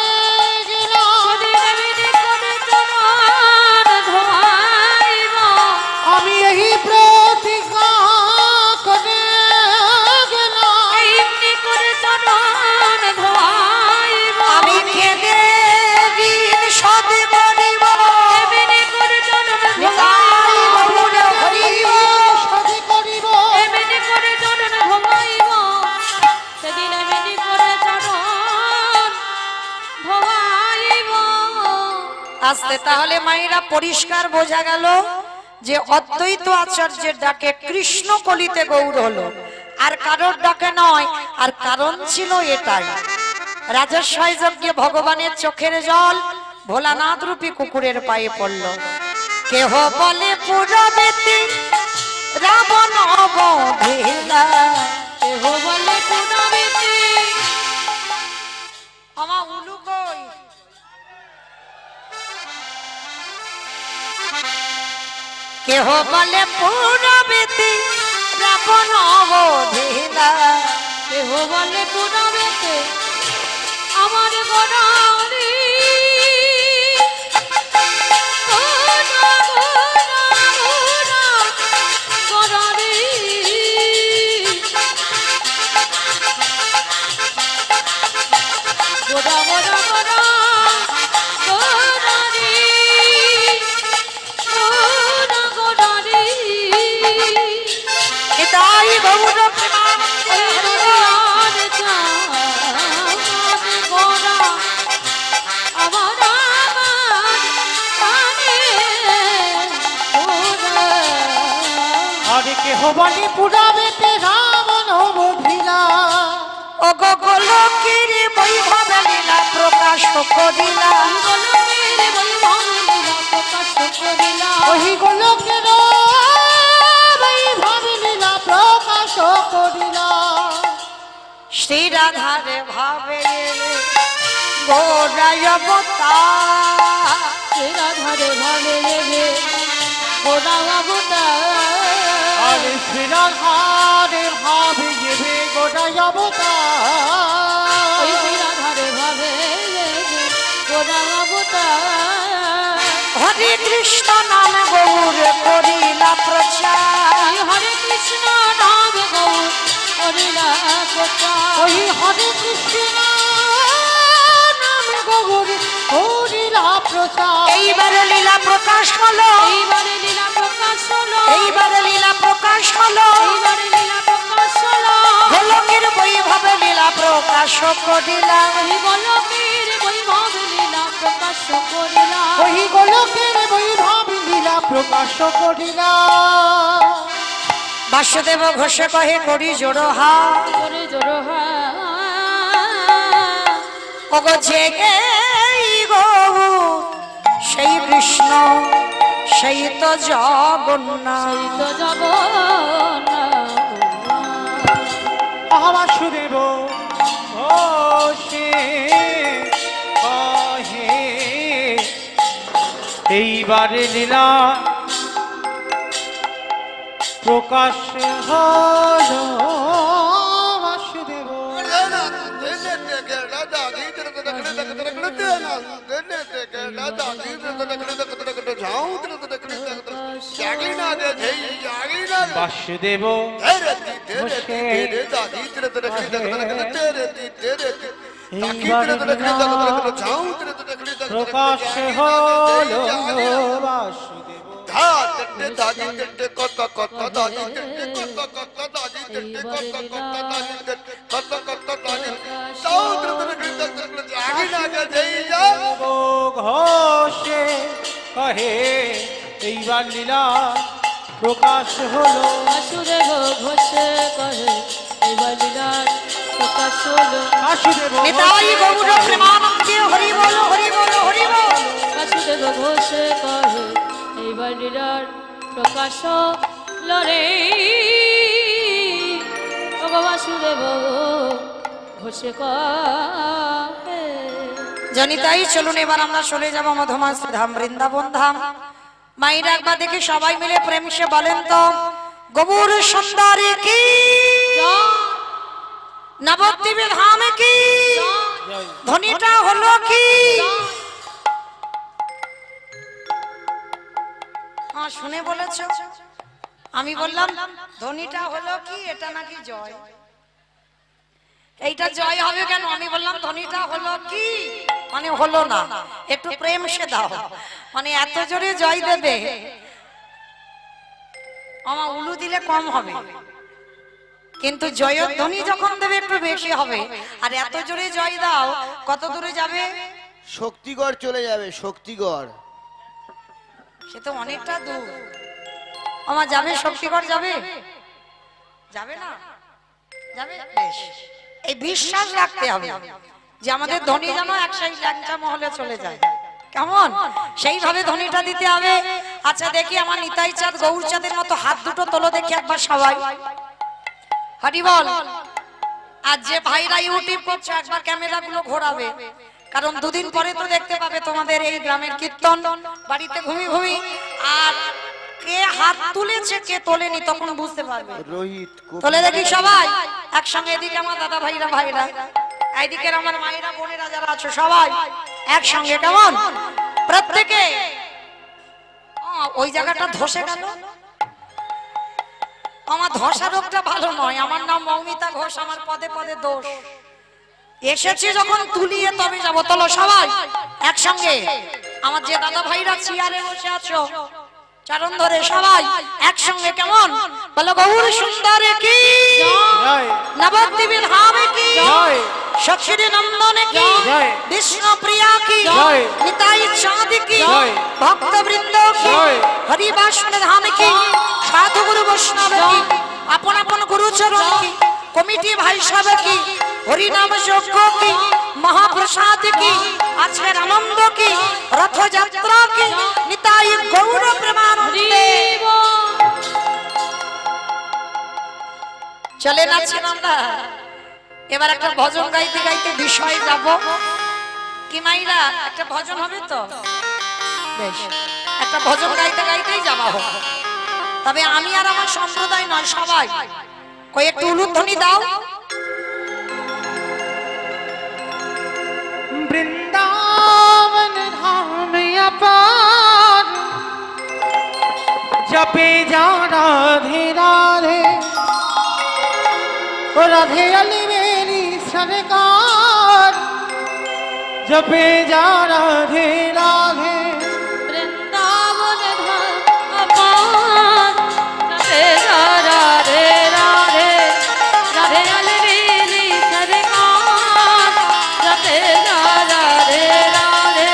গেলাম, যেদিন এমনি করে চরণ ধোয়াইব, আমি এই প্রতিজ্ঞা করে গেলাম, এমনি করে চরণ ধোয়াইব, আমি খেদে ঋণ শোধ করিব, এমনি করে চরণ নিতাই গৌর হরিব। সাধি করিব, এমনি করে চরণ ধোয়াইব, সেদিন এমনি করে চরণ ধোয়াইব। আস্তে। তাহলে মায়েরা পরিষ্কার বোঝা গেল যে অদ্বৈত আচার্যের ডাকে কৃষ্ণ কলিতে গৌর হলো, আর কারোর ডাকে নয়। আর কারণ ছিল এটাই, রাজস্বাই যজ্ঞে ভগবানের চোখের জল ভোলানাথ রূপী কুকুরের পায়ে পড়ল। কেহ বলে পুরবেতি রাবণ অবধেলা, কেহ বলে পুনবেতি, আমার উলু কই? কেহ বলে পুরবেতি রাবণ অবধেলা, কেহ বলে পুনবেতি আমার গড়ালি, ভবানী পুরাবেতে রাবণ বধিলা ও গো গোলকের বৈভব লীলা প্রকাশ করিলা ওই গোলকের বৈভব লীলা প্রকাশ করিলা শ্রী রাধারে ভাবে গোড়ায় অবতার রাধারে ভাবে রে গোড়া আরে শ্রী রাধারে ভাবে গেবে গোটাই অবতার রাধারে ভাবে রে গোড়া হরে কৃষ্ণ নাম গৌর করিলা প্রচার হরে কৃষ্ণ নাম গৌর করিলা প্রচার ওই হরে কৃষ্ণ নাম গৌরী করিলা প্রচার এইবার লীলা প্রকাশ হলো এইবারে লীলা প্রকাশ হলো এইবার লীলা প্রকাশ হলো এইবারে লীলা প্রকাশ হলো গোলকের বৈভব লীলা প্রকাশ করিলা ওই গোলকের বৈভব লীলা প্রকাশ করিলা ওই গোলকের বৈভব লীলা প্রকাশ করিলা বাসুদেব ঘোষ কহে করি জোড়হা জোরে জোরে ওগো জেগে গৌ সেই কৃষ্ণ সেই তো জগন্নাথ তো জগন্নাথ বাসুদেব ঘোষে কহে এইবারে লীলা প্রকাশ হলো বাসুদেব বাসুদেব প্রকাশ হলো বাসুদেব ঘোষে কহে এইবার লীলা প্রকাশ হলো বাসুদেব ঘোষে কহে এইবার লীলার প্রকাশ হলো বাসুদেব নিতাই গৌর প্রেমানন্দে হরি বল হরি বল হরি বল বাসুদেব ঘোষে কহে এইবার লীলার প্রকাশ হলো রে ও বাসুদেব ঘোষে কহে জনিতাই চলুন এবার আমরা চলে যাব মধুমাস ধাম বৃন্দাবন ধাম মায়ের একবার দেখে সবাই মিলে প্রেম সে বলেন তো গৌর সুন্দরী কি নবদ্বীপে ধামে কি ধ্বনিটা হলো কি হ্যাঁ শুনে বলেছ আমি বললাম ধ্বনিটা হলো কি এটা নাকি জয় এইটা জয় হবে কেন আমি বললাম ধ্বনিটা হলো কি মানে হলো না একটু প্রেম সে দাও মানে এত জোরে জয় দেবে আমার উলু দিলে কম হবে কিন্তু জয়ধ্বনি যখন দেবে একটু বেশি হবে আর এত জোরে জয় দাও কত দূরে যাবে শক্তিগড় চলে যাবে শক্তিগড় সে তো অনেকটা দূর আমার যাবে শক্তিগড় যাবে যাবে না যাবে বেশ এই বিশ্বাস রাখতে হবে যে আমাদের ধ্বনি যেন একসাথে ল্যাংচা মহলে চলে যায় কেমন সেইভাবে ধ্বনিটা দিতে হবে আচ্ছা দেখি আমার নিতাই চাঁদ গৌর চাঁদের মতো হাত দুটো তোলো দেখি একবার সবাই হরি বল আর যে ভাইরা ইউটিউব করছে একবার ক্যামেরা গুলো ঘোরাবে কারণ দুদিন পরে তো দেখতে পাবে তোমাদের এই গ্রামের কীর্তন বাড়িতে ঘুমি ঘুমি আর কে হাত তুলেছে কে তোলেনি তখন বুঝতে পারবে রোহিত তোলে দেখি সবাই একসঙ্গে এদিকে আমার দাদা ভাইরা ভাইরা এইদিকে আমার মায়েরা বোনেরা যারা আছো সবাই একসঙ্গে কেমন প্রত্যেকে ওই জায়গাটা ধসে গেল আমার ধসা রোগটা ভালো নয় আমার নাম মৌমিতা ঘোষ আমার পদে পদে দোষ এসেছি যখন তুলিয়ে তবে যাবো তোলো সবাই একসঙ্গে আমার যে দাদা ভাইরা চেয়ারে বসে আছো চরণ ধরে সবাই একসঙ্গে কেমন বলো গৌর সুন্দর কি নবদ্বীপে ধামে কি সখী নন্দনে কি বিষ্ণু প্রিয়া কি নিতাই চাঁদ কি ভক্ত বৃন্দ কি হরিবাসন ধামে কি সাধু গুরু বৈষ্ণব কি আপন আপন গুরুচরণ কি কমিটি ভাই সব কি হরিনাম যজ্ঞ কি মহাপ্রসাদ কি আজকের আনন্দ কি রথযাত্রা কি নিতাই গৌর প্রেমানন্দে চলে যাচ্ছেন আমরা এবার একটা ভজন গাইতে গাইতে বিষয় যাব কি মাইরা একটা ভজন হবে তো বেশ একটা ভজন গাইতে গাইতেই যাওয়া হবে তবে আমি আর আমার সম্প্রদায় নয় সবাই কই একটু উলুধ্বনি দাও वृंदावन धाम अपार जपे जा राधे राधे ओ राधे अली मेरी सरकार जपे जा राधे राधे वृंदावन धाम अपार जपे जा राधे राधे राधे अलवेली सरकार जपे जा राधे राधे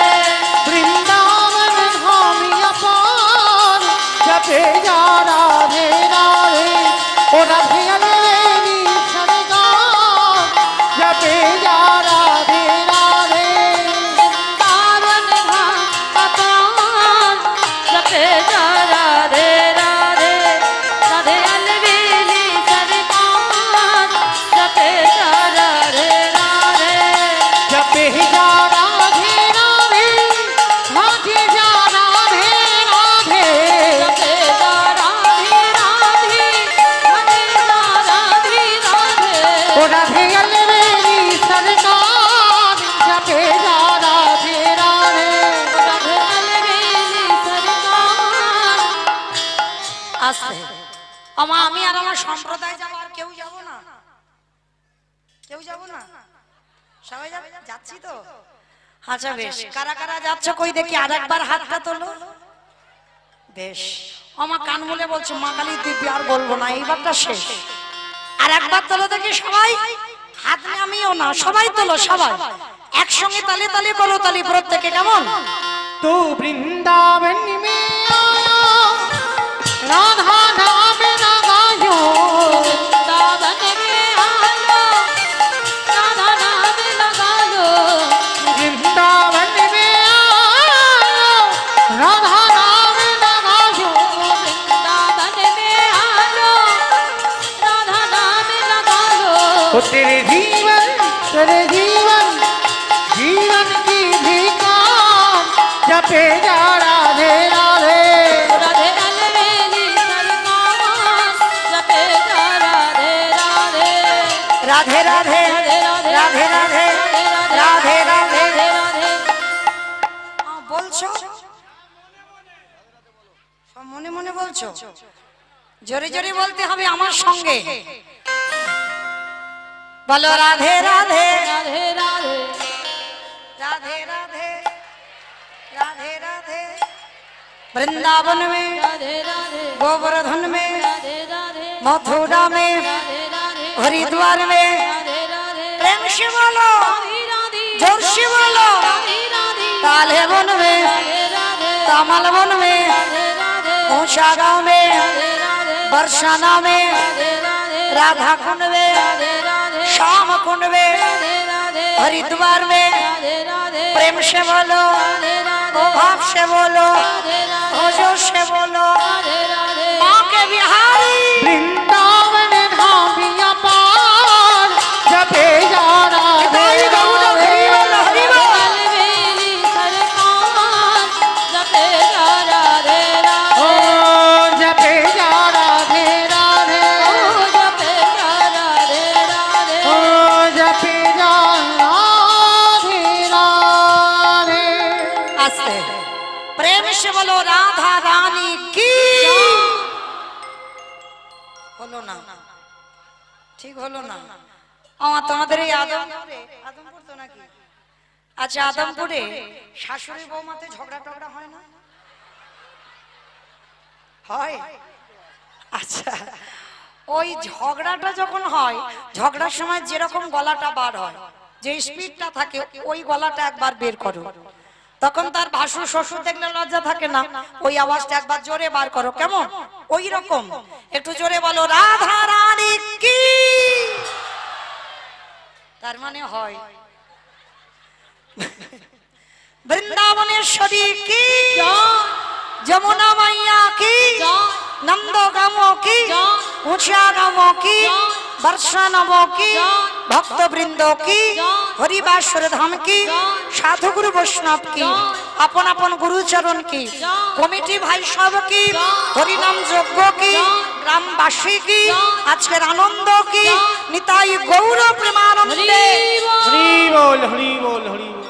वृंदावन धाम अपार जपे जा राधे राधे ओ राधे अलवेली सरकार जपे जा राधे राधे वृंदावन धाम अपार जपे जा राधे राधे राधे अलवेली सरकार जपे जा राधे राधे जपे जा राधे राधे राधे जा राधे राधे जपे जा राधे राधे राधे जा राधे राधे ओ राधे अलवेली सरकार जपे जा राधे राधे राधे अलवेली सरकार আসতে আমি আর আমার সম্প্রদায় যাব আর কেউ যাব না সবাই যাবে যাচ্ছি তো আচ্ছা বেশ কারা কারা যাচ্ছ কই দেখি আরেকবার হাতটা তোলো বেশ আমার কান মুলে বলছো মা কালী দিব্যি আর বলবো না এইবারটা শেষ আর একবার তোলো দেখি সবাই হাত নামিও না সবাই তোলো সবাই একসঙ্গে তালে তালে করো তালি প্রত্যেকে কেমন तू वृंदावन में आया राधा नाम लगायो वृंदावन में आलो राधा नाम लगा लो वृंदावन में आया राधा नाम लगायो वृंदावन में आलो राधा नाम लगा लो ओ तेरे जीवन जीवन की भिकार जपे जा राधे राधे राधे अलवेली सरकार जपे जा राधे राधे রাধে রাধে রাধে রাধে রাধে রাধে राधे বলছো সব মনে মনে বলছো জোরে জোরে বলতে হবে আমার সঙ্গে বলো রাধে রাধে राधे राधे राधे राधे राधे राधे वृंदावन में राधे राधे गोवर्धन में राधे राधे मथुरा में राधे राधे हरिद्वार में राधे राधे प्रेम से बोलो राधे जोर से बोलो राधे राधे काले वन में राधे राधे कमल वन में राधे राधे ऊंचा गांव में राधे राधे बरसाना में राधे राधे राधा कुंड में राधे राधे श्याम कुंड में राधे राधे हरिद्वार में राधे राधे प्रेम से बोलो राधे राधे ओ भाव से बोलो राधे ओ जोश से बोलो राधे राधे माँ के बिहारी वृंदावन धाम अपार जपे जा राधे राधे अलवेली सरकार जपे जा राधे ओ राधे जपे जा राधे राधे ओ जपे जा राधे राधे ओ जपे जा राधे राधे आस्ते प्रेम से बोलो राधा रानी की হলো না ঠিক হলো না তোমাদের এই আদমপুর তো নাকি আচ্ছা আদমপুরে শাশুড়ি বৌমাতে ঝগড়া টগড়া হয় না হয় আচ্ছা ওই ঝগড়াটা যখন হয় ঝগড়ার সময় যেরকম গলাটা বার হয় যে স্পিডটা থাকে ওই গলাটা একবার বের করো তখন তার ভাসুর শ্বশুর দেখলে লজ্জা থাকে না, ওই আওয়াজটা একবার জোরে বার করো। কেমন? ওই রকম একটু জোরে বলো, রাধা রানী কি। তার মানে হয় বৃন্দাবনেশ্বরী কি, যমুনা মাইয়া কি, নন্দগাম কি, উঁচাগাম কি, বর্ষানব কি, ভক্তবৃন্দ কি, হরিবাসর ধাম কি, সাধুগুরু বৈষ্ণব কি, আপন আপন গুরুচরণ কি, কমিটি ভাই সব কি, হরিনাম যজ্ঞ কি, গ্রামবাসী কি, আজকের আনন্দ কি, নিতাই গৌর প্রেমানন্দে। হরি বল হরি বল হরি বল।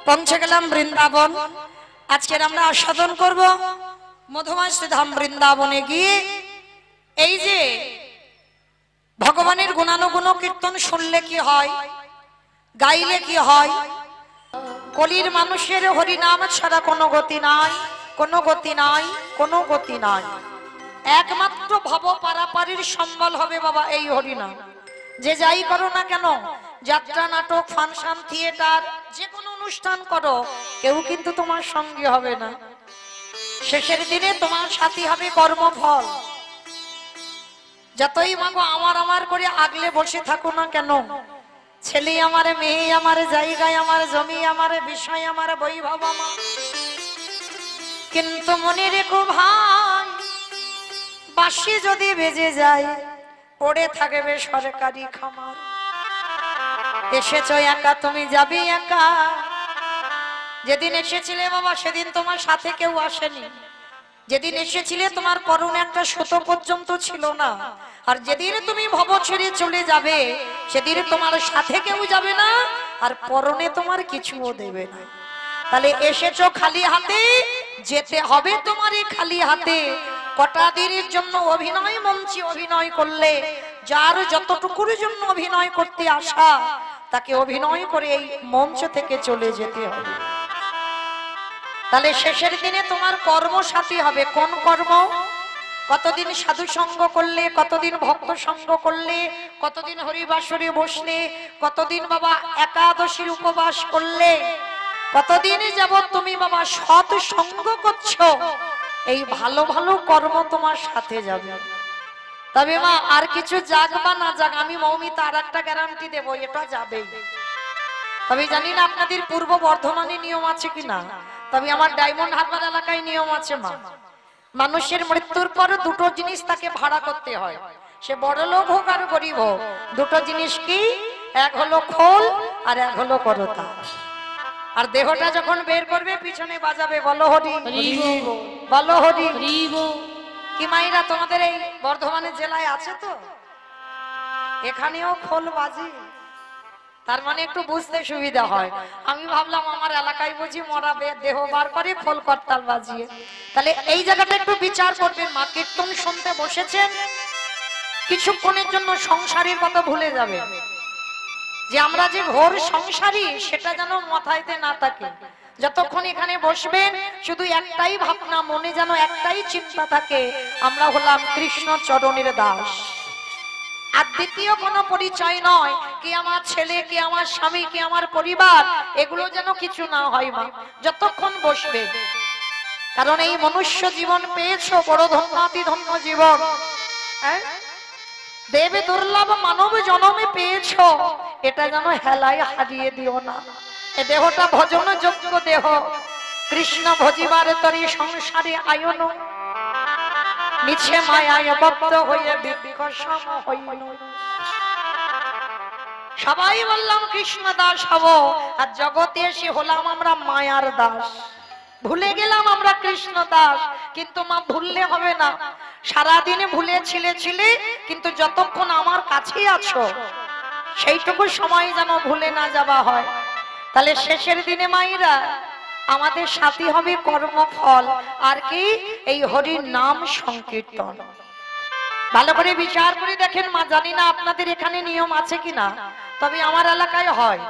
পৌঁছে গেলাম বৃন্দাবন। আজকের আমরা আস্বাদন করব মধুময় শ্রীধাম বৃন্দাবনে গিয়ে। এই যে ভগবানের গুণানুগুণ কীর্তন শুনলে কি হয়, গাইলে কি হয়, কলির মানুষের হরিনাম ছাড়া কোনো গতি নাই, কোনো গতি নাই, কোনো গতি নাই। একমাত্র ভব পারাপারের সম্বল হবে বাবা এই হরিনাম। যে যাই করো না কেন, যাত্রা, নাটক, ফাংশন, থিয়েটার, যে কোনো অনুষ্ঠান করো, কেউ কিন্তু তোমার সঙ্গী হবে না। শেষের দিনে তোমার সাথী হবে কর্মফল। যতই মাগো আমার আমার করে আগলে বসে থাকো না কেন, ছেলে আমার, মেয়ে আমার, জায়গায় আমার, জমি আমার, বিষয় আমার, বৈভব আমার, কিন্তু মনে রেখো ভাই, বাঁশি যদি বেজে যায় পড়ে থাকবে সরকারি খামার। এসেছো একা, তুমি যাবে একা। যেদিন এসেছিলে বাবা সেদিন তোমার সাথে কেউ আসেনি। যেদিন এসেছিলে তোমার পরনে একটা সুতো পর্যন্ত ছিল না। আর যেদিন তুমি ভব ছেড়ে চলে যাবে সেদিন তোমার সাথে কেউ যাবে না, আর পরনে তোমার কিছুও দেবে না। তাহলে এসেছো খালি হাতে, যেতে হবে তোমার খালি হাতে। কটা দিনের জন্য অভিনয় মঞ্চে অভিনয় করলে, যার যতটুকুর জন্য অভিনয় করতে আসা, তাকে অভিনয় করে এই মঞ্চ থেকে চলে যেতে হবে। তাহলে শেষের দিনে তোমার কর্মসাথী হবে। কোন কর্ম? কতদিন সাধু সঙ্গ করলে, কতদিন ভক্ত সঙ্গ করলে, কতদিন হরিবাসরে বসলে, কতদিন বাবা একাদশীর উপবাস করলে, কতদিন যাবত তুমি বাবা সৎ সঙ্গ করছো, এই ভালো ভালো কর্ম তোমার সাথে যাবে। তবে মা আর কিছু যাক বা না যাক, আমি মৌমিতা আর একটা গ্যারান্টি দেবো, এটা যাবেই। তবে জানি না আপনাদের পূর্ব বর্ধমানে নিয়ম আছে কিনা, তবে আমার ডায়মন্ড হারবার এলাকায় নিয়ম আছে মা। মানুষের মৃত্যুর পর দুটো জিনিস তাকে ভাড়া করতে হয়, সে বড় লোক হোক আর গরিব হোক। দুটো জিনিস কি? এক হলো খোল আর এক হলো করতা। আর দেহটা যখন বের করবে পিছনে বাজাবে বলো হরি, বলো হরি। কি মাইরা তোমাদের এই বর্ধমানে জেলায় আছে তো? এখানেও খোল বাজি। তার মানে একটু বুঝতে সুবিধা হয়। আমি ভাবলাম আমার এলাকায় বুঝি মরা দেহ বার করে খোল করতাল বাজিয়ে। তাহলে এই জায়গাটা একটু বিচার করবেন মা। কীর্তন শুনতে বসেছেন, কিছুক্ষণের জন্য সংসারের কথা ভুলে যাবে। যে আমরা যে ঘোর সংসারী সেটা যেন মাথায়তে না থাকে। যতক্ষণ এখানে বসবেন শুধু একটাই ভাবনা মনে, যেন একটাই চিন্তা থাকে, আমরা হলাম কৃষ্ণ চরণের দাস। আর দ্বিতীয় কোনো পরিচয় নয়, কি আমার ছেলে, কি আমার স্বামী, কি আমার পরিবার, এগুলো যেন কিছু না হয় মা যতক্ষণ বসবে। কারণ এই মনুষ্য জীবন পেয়েছো, বড় ধন্যাতি ধন্য জীবন। দেবে দুর্লভ মানব জনমে পেয়েছো, এটা যেন হেলায় হারিয়ে দিও না। এ দেহটা ভজন যোগ্য দেহ, কৃষ্ণ ভজিবার তরি সংসারে আয়ন, মিছে মায়ায় বদ্ধ হয়ে বিকশম হইল। সবাই বললাম কৃষ্ণ দাস হব, আর জগতে এসে হলাম আমরা মায়ার দাস। ভুলে গেলাম আমরা কৃষ্ণ দাস। কিন্তু মা ভুললে হবে না, সারাদিনে ভুলে ছিলে, কিন্তু যতক্ষণ আমার কাছেই আছো সেইটুকু সময় যেন ভুলে না যাওয়া হয়। তাহলে শেষের দিনে মায়েরা আমাদের সাথী হবে কর্মফল, আর কি? এই হরির নাম সংকীর্তন। ভালো করে বিচার করে দেখেন মা। জানি না আপনাদের এখানে নিয়ম আছে কিনা, তবে আমার এলাকায় হয়।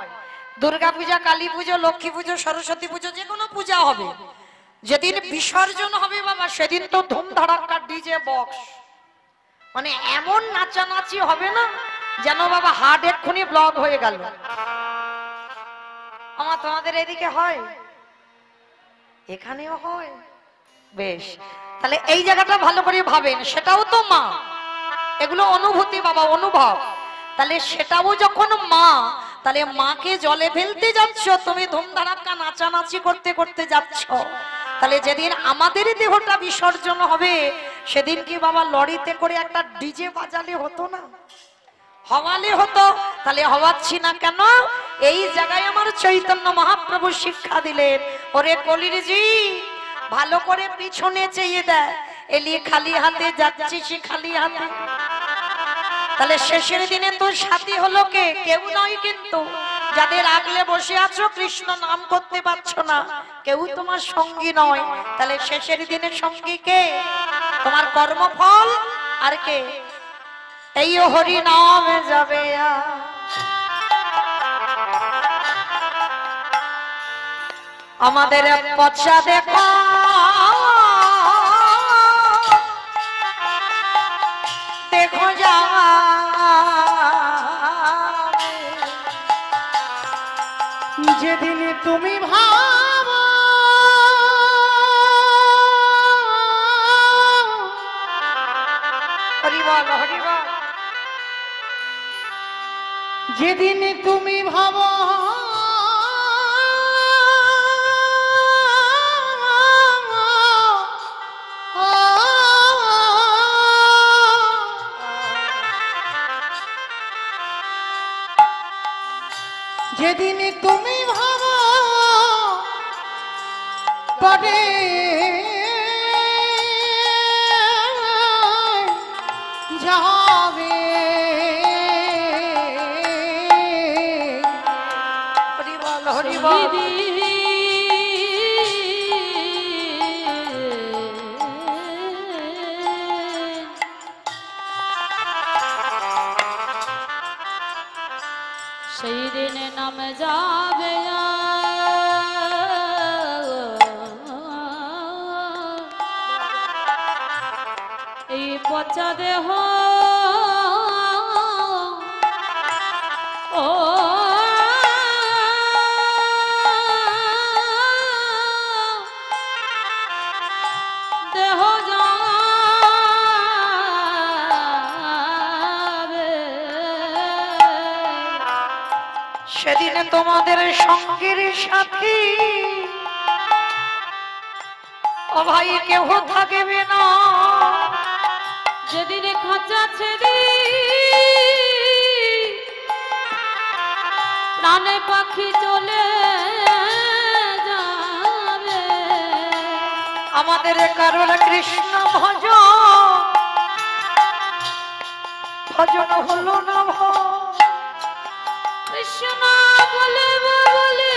দুর্গা পূজা, কালী পুজো, লক্ষ্মী পুজো, সরস্বতী পুজো, যে কোনো পূজা হবে, যেদিন বিসর্জন হবে বাবা সেদিন তো ধুমধাড়াক্কা ডিজে বক্স, মানে এমন নাচানাচি হবে না যেন বাবা হার্ট এক্ষুনি ব্লক হয়ে গেল। আমার তোমাদের এদিকে হয়, এখানেও হয়। বেশ, তাহলে এই জায়গাটা ভালো করে ভাবেন, সেটাও তো মা, এগুলো অনুভূতি বাবা, অনুভব। তাহলে সেটাও যখন মা, তাহলে মাকে জলে ফেলতে যাচ্ছ তুমি, ধুমধারাক্কা নাচানাচি করতে করতে যাচ্ছ। তাহলে যেদিন আমাদের দেহটা বিসর্জন হবে সেদিন কি বাবা লরিতে করে একটা ডিজে বাজালে হতো না, হওয়ালে হতো? তাহলে হওয়াচ্ছি না কেন? এই জায়গায় আমার চৈতন্য মহাপ্রভু শিক্ষা দিলেন, ওরে কলির জি ভালো করে পিছনে চেয়ে দেয়, এলি খালি হাতে যাচ্ছিস খালি হাতে। তাহলে শেষের দিনে তোর সাথী হলো কে? কেউ নয় কিন্তু। যাদের আগলে বসে আছো কৃষ্ণ নাম করতে পারছো না, কেউ তোমার সঙ্গী নয়। তাহলে শেষের দিনে সঙ্গী কে? তোমার কর্মফল আর কে? এই হরি নাম যাবে। আমাদের পচা দেখো দেখো যা যেদিন তুমি ভাবো হরি বল হরি বল। যেদিন তুমি ভাবো যেদিন তুমি ভাবো পরে যাবে, হরি বল হরি বল। সেই দিনে নাম যাবে এই পচা দেহ ও দেহ সেদিনে তোমাদের সঙ্গের সাথী ও ভাই কেউ থাকবে না। যেদিনে খাঁচা ছেড়ে প্রাণে পাখি চলে যাবে, আমাদের কারণ কৃষ্ণ ভজন হলো না কৃষ্ণ বলে বলে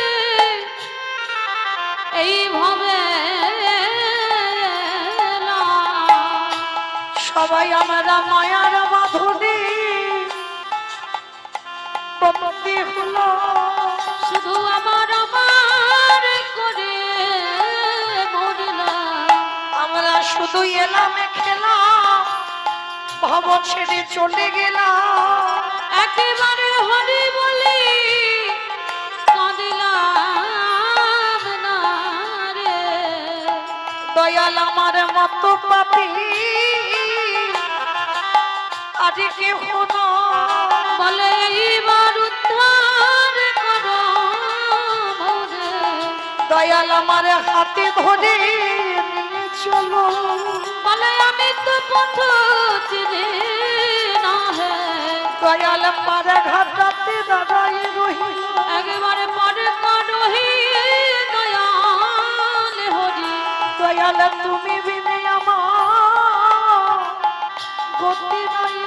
এইভাবে সবাই আমরা মায়ার বাঁধনে বন্দী হলো, শুধু আমার আমার করে মরিলাম। আমরা শুধু এলাম খেলাম, ভব ছেড়ে চলে গেলাম। একেবারে হরি বলি কাঁদিলাম না রে, দয়াল আমার মতো পাপী আজ কেউ বলে এইবার উদ্ধার করো মোরে। দয়াল আমার হাতে ধরে নিয়ে চলো, বলে আমি তো পথ চিনি না হে, দয়াল আমার ঘাটাতে দাঁড়াই রহিল। একেবারে পরে করহি দয়াল হরি, দয়াল তুমি বিনে আমার গতি নাই।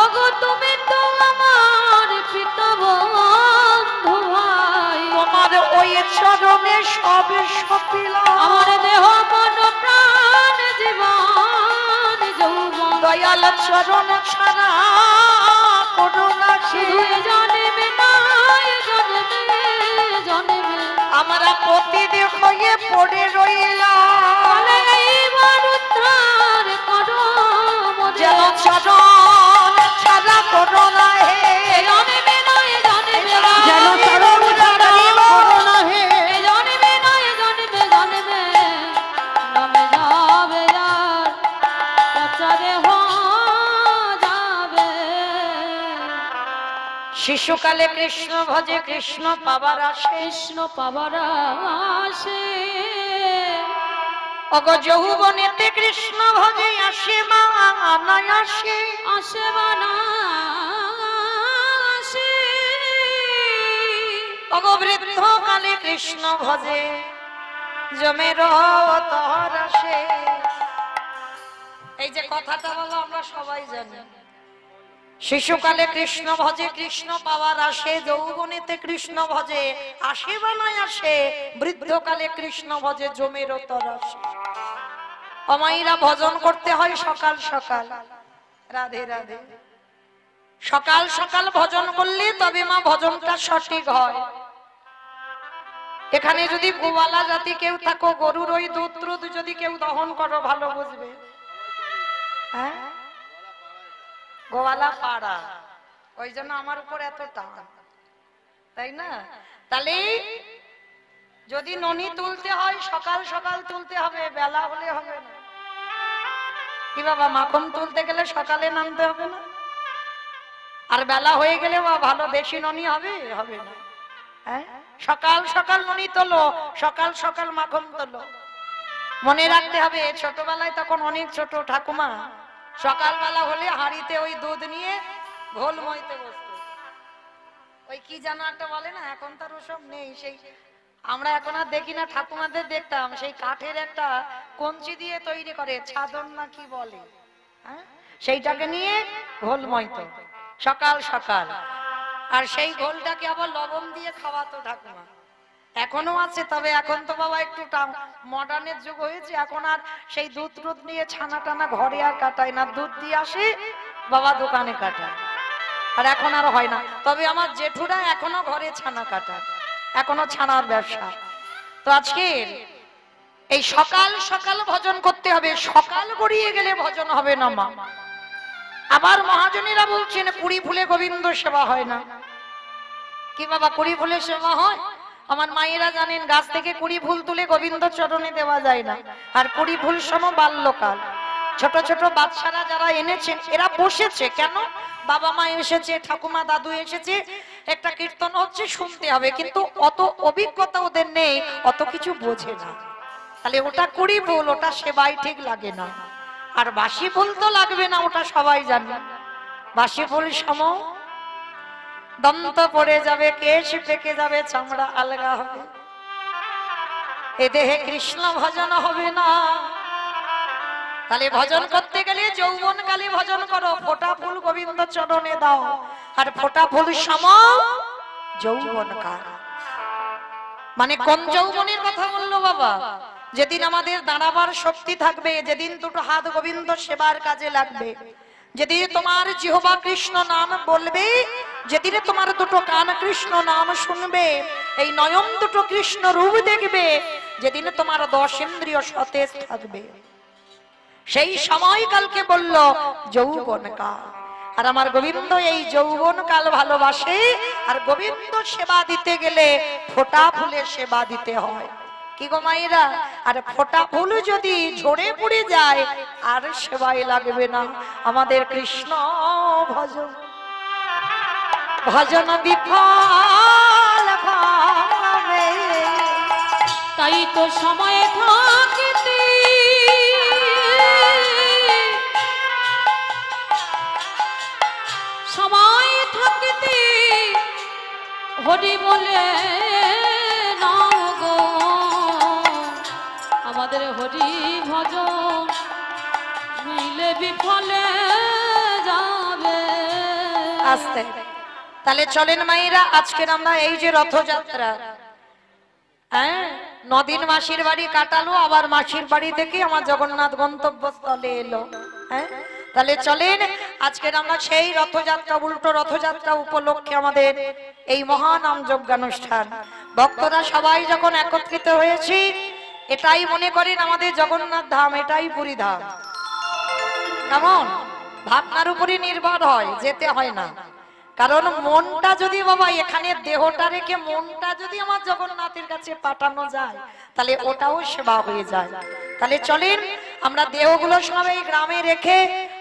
ওগো তুমি তো আমার পিতা বন্ধু ভাই, তোমার ওই চরণে সব সপিলাম। আমার দেহ মন প্রাণ জীবন যৌবন, দয়াল চরণ ছাড়া করুণা শুধু জন্মে নাই জন্মে জন্মে আমরা প্রতিদিন হয়ে পড়ে রইলাম। বলে এইবার উদ্ধার করো মোরে, যেন চরণ ছাড়া করুণা হে, জন্মে নয় জন্মে যেন চরণ ছাড়া করুণা শিশুকালে কৃষ্ণ ভজে কৃষ্ণ পাবার আসে, কৃষ্ণ পাবার আসে, অগ যৌবনেতে কৃষ্ণ ভজে আসে মা অনায়াসে, আসে বানা আসে, অগ বৃদ্ধ কালে কৃষ্ণ ভজে জমে তহর আসে। এই যে কথাটা বলো আমরা সবাই জানি, শিশুকালে কৃষ্ণ ভজে কৃষ্ণ পাওয়ার আসে, যৌবনেতে কৃষ্ণ ভজে আসে বানায় আসে, বৃদ্ধকালে কৃষ্ণ ভজে জমের তর আসে। অমাইরা ভজন করতে হয় সকাল সকাল, রাধে রাধে। সকাল সকাল ভজন করলে তবে মা ভজনটা সঠিক হয়। এখানে যদি গোওয়ালা জাতি কেউ থাকো, গরুর ওই দুধ টুধ যদি কেউ দহন করো ভালো বুঝবে। হ্যাঁ, গোওয়ালা পাড়া, ওই জন্য আমার উপর এত টান, তাই না? তাহলে যদি ননি তুলতে হয় সকাল সকাল তুলতে হবে, বেলা হলে হবে না। কি বাবা, মাখন তুলতে গেলে সকালে নামতে হবে না? আর বেলা হয়ে গেলে বা ভালো দেশি ননি হবে, হবে না। হ্যাঁ, সকাল সকাল ননি তোলো, সকাল সকাল মাখন তোলো। মনে রাখতে হবে, ছোটবেলায় তখন অনেক ছোট ঠাকুমা সকালবেলা হলে হাঁড়িতে ওই দুধ নিয়ে ঘোল মইতে বসতো। ওই কি জানো একটা বলে না, এখন তার ওসব নেই। সেই আমরা এখন আর দেখি না, ঠাকুমাদের দেখতাম সেই কাঠের একটা কঞ্চি দিয়ে তৈরি করে, ছাদন না কি বলে, হ্যাঁ, সেইটাকে নিয়ে ঘোল মইতো সকাল সকাল। আর সেই ঘোলটাকে আবার লবণ দিয়ে খাওয়াতো ঠাকুমা। এখনো আছে, তবে এখন তো বাবা একটু মডার্নের যুগ হয়েছে, এখন আর সেই দুধ দুধ নিয়ে ছানা টানা ঘরে আর কাটায় না, দুধ দিয়ে আসে বাবা দোকানে কাটায়, আর এখন আর হয় না। তবে আমার জেঠুরা এখনো ঘরে ছানা কাটায়, এখনো ছানার ব্যবসা। তো আজকে এই সকাল সকাল ভজন করতে হবে, সকাল গড়িয়ে গেলে ভজন হবে না মা। আবার মহাজনীরা বলছেন কুড়ি ফুলে গোবিন্দ সেবা হয় না। কি বাবা, কুড়ি ফুলের সেবা হয়? আমার মায়েরা জানেন, গাছ থেকে কুড়ি ফুল তুলে গোবিন্দ চরণে দেওয়া যায় না। আর কুড়ি ফুল সম বাল্যকাল, ছোট ছোট বাচ্চারা যারা এনেছেন এরা বসেছে কেন? বাবা মা এসেছে, ঠাকুমা দাদু এসেছে, একটা কীর্তন হচ্ছে শুনতে হবে, কিন্তু অত অভিজ্ঞতা ওদের নেই, অত কিছু বোঝে না। তাহলে ওটা কুড়ি ফুল, ওটা সেবাই ঠিক লাগে না। আর বাসি ফুল তো লাগবে না, ওটা সবাই জানে। বাসি ফুল সম দন্ত পড়ে যাবে, কেশ পেকে যাবে, চামড়া আলগা হবে, এ দেহে কৃষ্ণ ভজন হবে না। তাহলে ভজন করতে গেলে যৌবন কালে ভজন করো, ফোঁটা ফুল গোবিন্দ চরণে দাও, আর ফোঁটা ফুল সম যৌবন কাল। মানে কোন যৌবনের কথা বললো বাবা? যেদিন আমাদের দাঁড়াবার শক্তি থাকবে, যেদিন দুটো হাত গোবিন্দ সেবার কাজে লাগবে, যেদিন তোমার জিহ্বা কৃষ্ণ নাম বলবে, যেদিন তোমার দুটো কান কৃষ্ণ নাম শুনবে, এই নয়ন দুটো কৃষ্ণ রূপ দেখবে, যেদিন তোমার 10 ইন্দ্রিয় সতেজ থাকবে, সেই সময়কালকে বলল যৌবন কাল। আর আমার গোবিন্দ এই যৌবন কাল ভালোবাসে। আর গোবিন্দ সেবা দিতে গেলে ফোঁটা ফুলের সেবা দিতে হয়। কি গো মায়েরা, আর ফোঁটা ফুল যদি ঝরে পড়ে যায় আর সেবাই লাগবে না। আমাদের কৃষ্ণ ভজন ভজন বিফল হবে, তাই তো সময় থাকিতে সময় থাকিতে হরি বলে নাও গো, আমাদের হরি ভজন মিলে বিফলে যাবে। আস্তে তাহলে চলেন মায়েরা, আজকের আমরা এই যে রথযাত্রা, হ্যাঁ, 9 দিন মাসির বাড়ি কাটালো, আবার মাসির বাড়ি থেকে আমার জগন্নাথ গন্তব্যস্থলে এলো। হ্যাঁ, তাহলে চলেন আজকের আমরা সেই রথযাত্রা, উল্টো রথযাত্রা উপলক্ষে আমাদের এই মহানাম যজ্ঞানুষ্ঠান, ভক্তরা সবাই যখন একত্রিত হয়েছি, এটাই মনে করেন আমাদের জগন্নাথ ধাম, এটাই পুরী ধাম। কেমন? ভাবনার উপরই নির্ভর হয়, যেতে হয় না। কারণ মনটা যদি বাবা এখানে, দেহটা রেখে মনটা যদি আমার জগন্নাথের কাছে পাঠানো যায়, তাহলে ওটাও সেবা হয়ে যায়। তাহলে চলেন আমরা দেহগুলো সবাই গ্রামে রেখে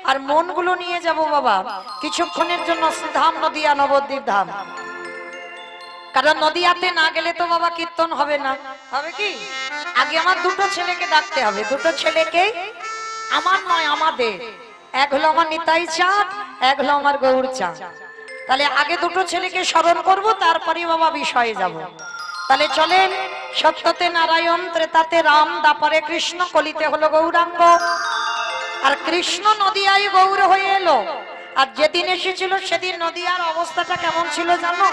আর মনগুলো নিয়ে যাব বাবা কিছুক্ষণের জন্য ধাম নদিয়া নবদ্বীপ ধাম। কারণ নদিয়াতে না গেলে তো বাবা কীর্তন হবে না। হবে কি? আগে আমার দুটো ছেলেকে ডাকতে হবে। দুটো ছেলেকে, আমার নয় আমাদের। এক হলো আমার নিতাই চাঁদ, এক হলো আমার গৌর চাঁদ। তাহলে আগে দুটো ছেলেকে স্মরণ করব, তারপরে বাবা বিষয়ে যাব। তাহলে চলেন, সত্যতে নারায়ণ, ত্রেতাতে রাম, দাপরে কৃষ্ণ, কলিতে হলো গৌরাঙ্গ। আর কৃষ্ণ নদিয়ায় গৌর হয়ে এলো। আর যেদিন এসেছিল সেদিন নদিয়ার অবস্থাটা কেমন ছিল জানো?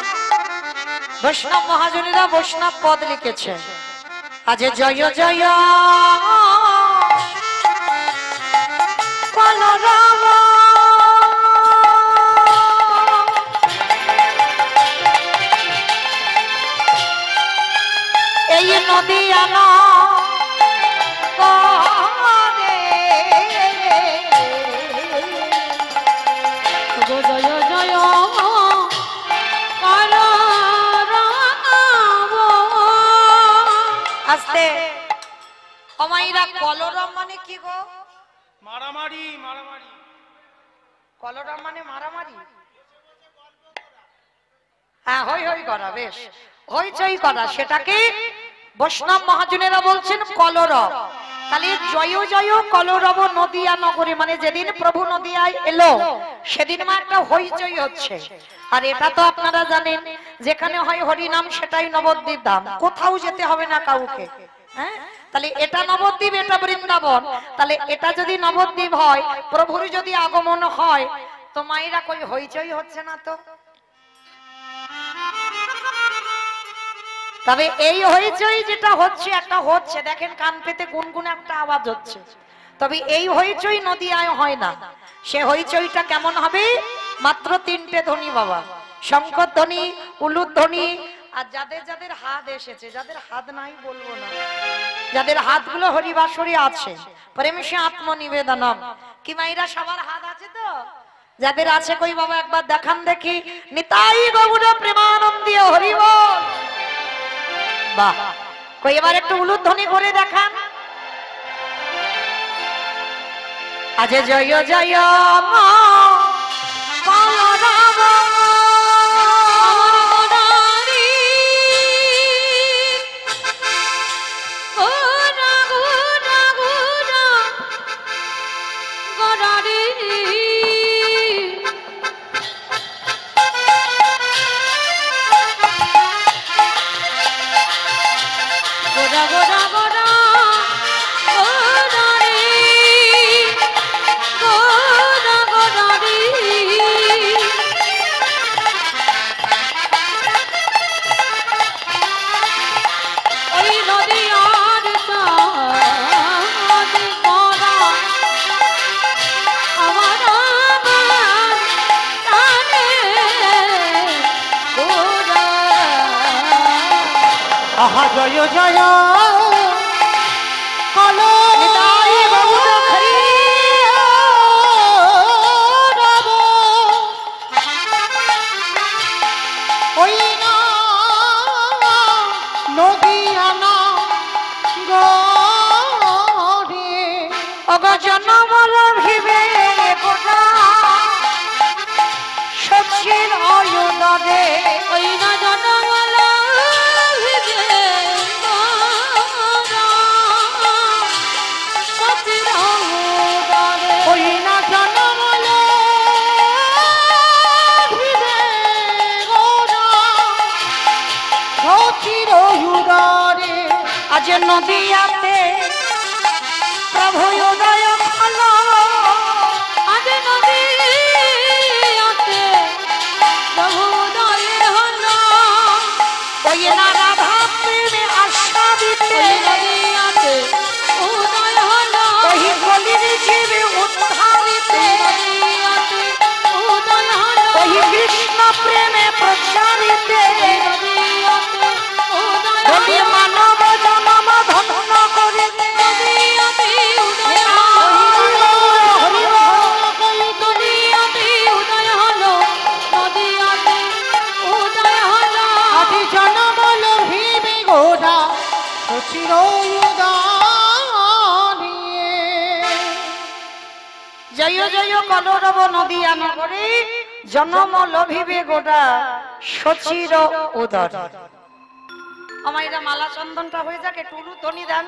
বৈষ্ণব মহাজনেরা বৈষ্ণব পদ লিখেছে। আজ জয় জয় বলরাম, এই নদিয়া জয় জয় আস্তে অমাইরা। কলরম মানে কি গো? মারামারি মারামারি। কলরম মানে মারামারি। হ্যাঁ, হই হই করা, বেশ হইচই করা, সেটাকে বৈষ্ণব মহাজনেরা বলছেন কলরব। তাহলে জয় জয় কলরব নদিয়া নগরে, মানে যেদিন প্রভু নদিয়ায় এলো সেদিন মা একটা হইচই হচ্ছে। আর এটা তো আপনারা জানেন, যেখানে হয় হরিনাম সেটাই নবদ্বীপ ধাম, কোথাও যেতে হবে না কাউকে। হ্যাঁ, তাহলে এটা নবদ্বীপ, এটা বৃন্দাবন। তাহলে এটা যদি নবদ্বীপ হয়, প্রভুর যদি আগমন হয়, তো মায়েরা কই হইচই হচ্ছে না তো? তবে এই হইচই যেটা হচ্ছে, একটা হচ্ছে দেখেন, কান পেতে গুনগুন একটা আওয়াজ হচ্ছে। তবে এই হইচই নদিয়ায় হয় না। সে হইচইটা কেমন হবে? মাত্র তিনটে ধ্বনি বাবা, শঙ্কর ধ্বনি, উলুদ ধ্বনি। আর যাদের যাদের হাত এসেছে, যাদের হাত নাই বলবো না, যাদের হাতগুলো হরিবাসরে আছে, প্রেমসে আত্মনিবেদনম, কি মাইরা সবার হাত আছে তো? যাদের আছে কই বাবা একবার দেখান দেখি। নিতাই গৌর প্রেমানন্দে হরি বল। বাহ, কই এবার একটু উলুধ্বনি করে দেখান। আজ জয় জয় মা বলরাম, আহা জয় জয় কলো নিতাই গৌর হরি রব ওই না নদিয়া না গরে অগজন বল ভিবে গোটা সচির অয়ুদে। ওই না জনমল ভিজে সচির উদরে, ওই না জনমল ভিদে গোরা সচির উদরে। আজ নদিয়াতে প্রভু উদয় হলো। আজ নদিয়াতে প্রভু উদয় হলো। ওই না রাধা প্রেমে আশা দিতে, ওই নদিয়াতে উদয় হলো। ওই কলির জীবে উদ্ধারিতে, নদিয়াতে উদয় হলো। ওই কৃষ্ণ প্রেমে প্রচারিতে, নদিয়াতে উদয় ওই হলো। মানব জনম ধন্য করে নদিয়াতে উদয় হলো। নদিয়াতে উদয় হলো। নদিয়াতে উদয় হলো। আদি জনমল ভিবে গোরা সচির উদরে। জয় জয় কলরব নদিয়া নগরী জনম লভিবে গোটা সচির উদর। আমার এটা মালা চন্দনটা হয়ে যাক, একটু ধ্বনি দেন।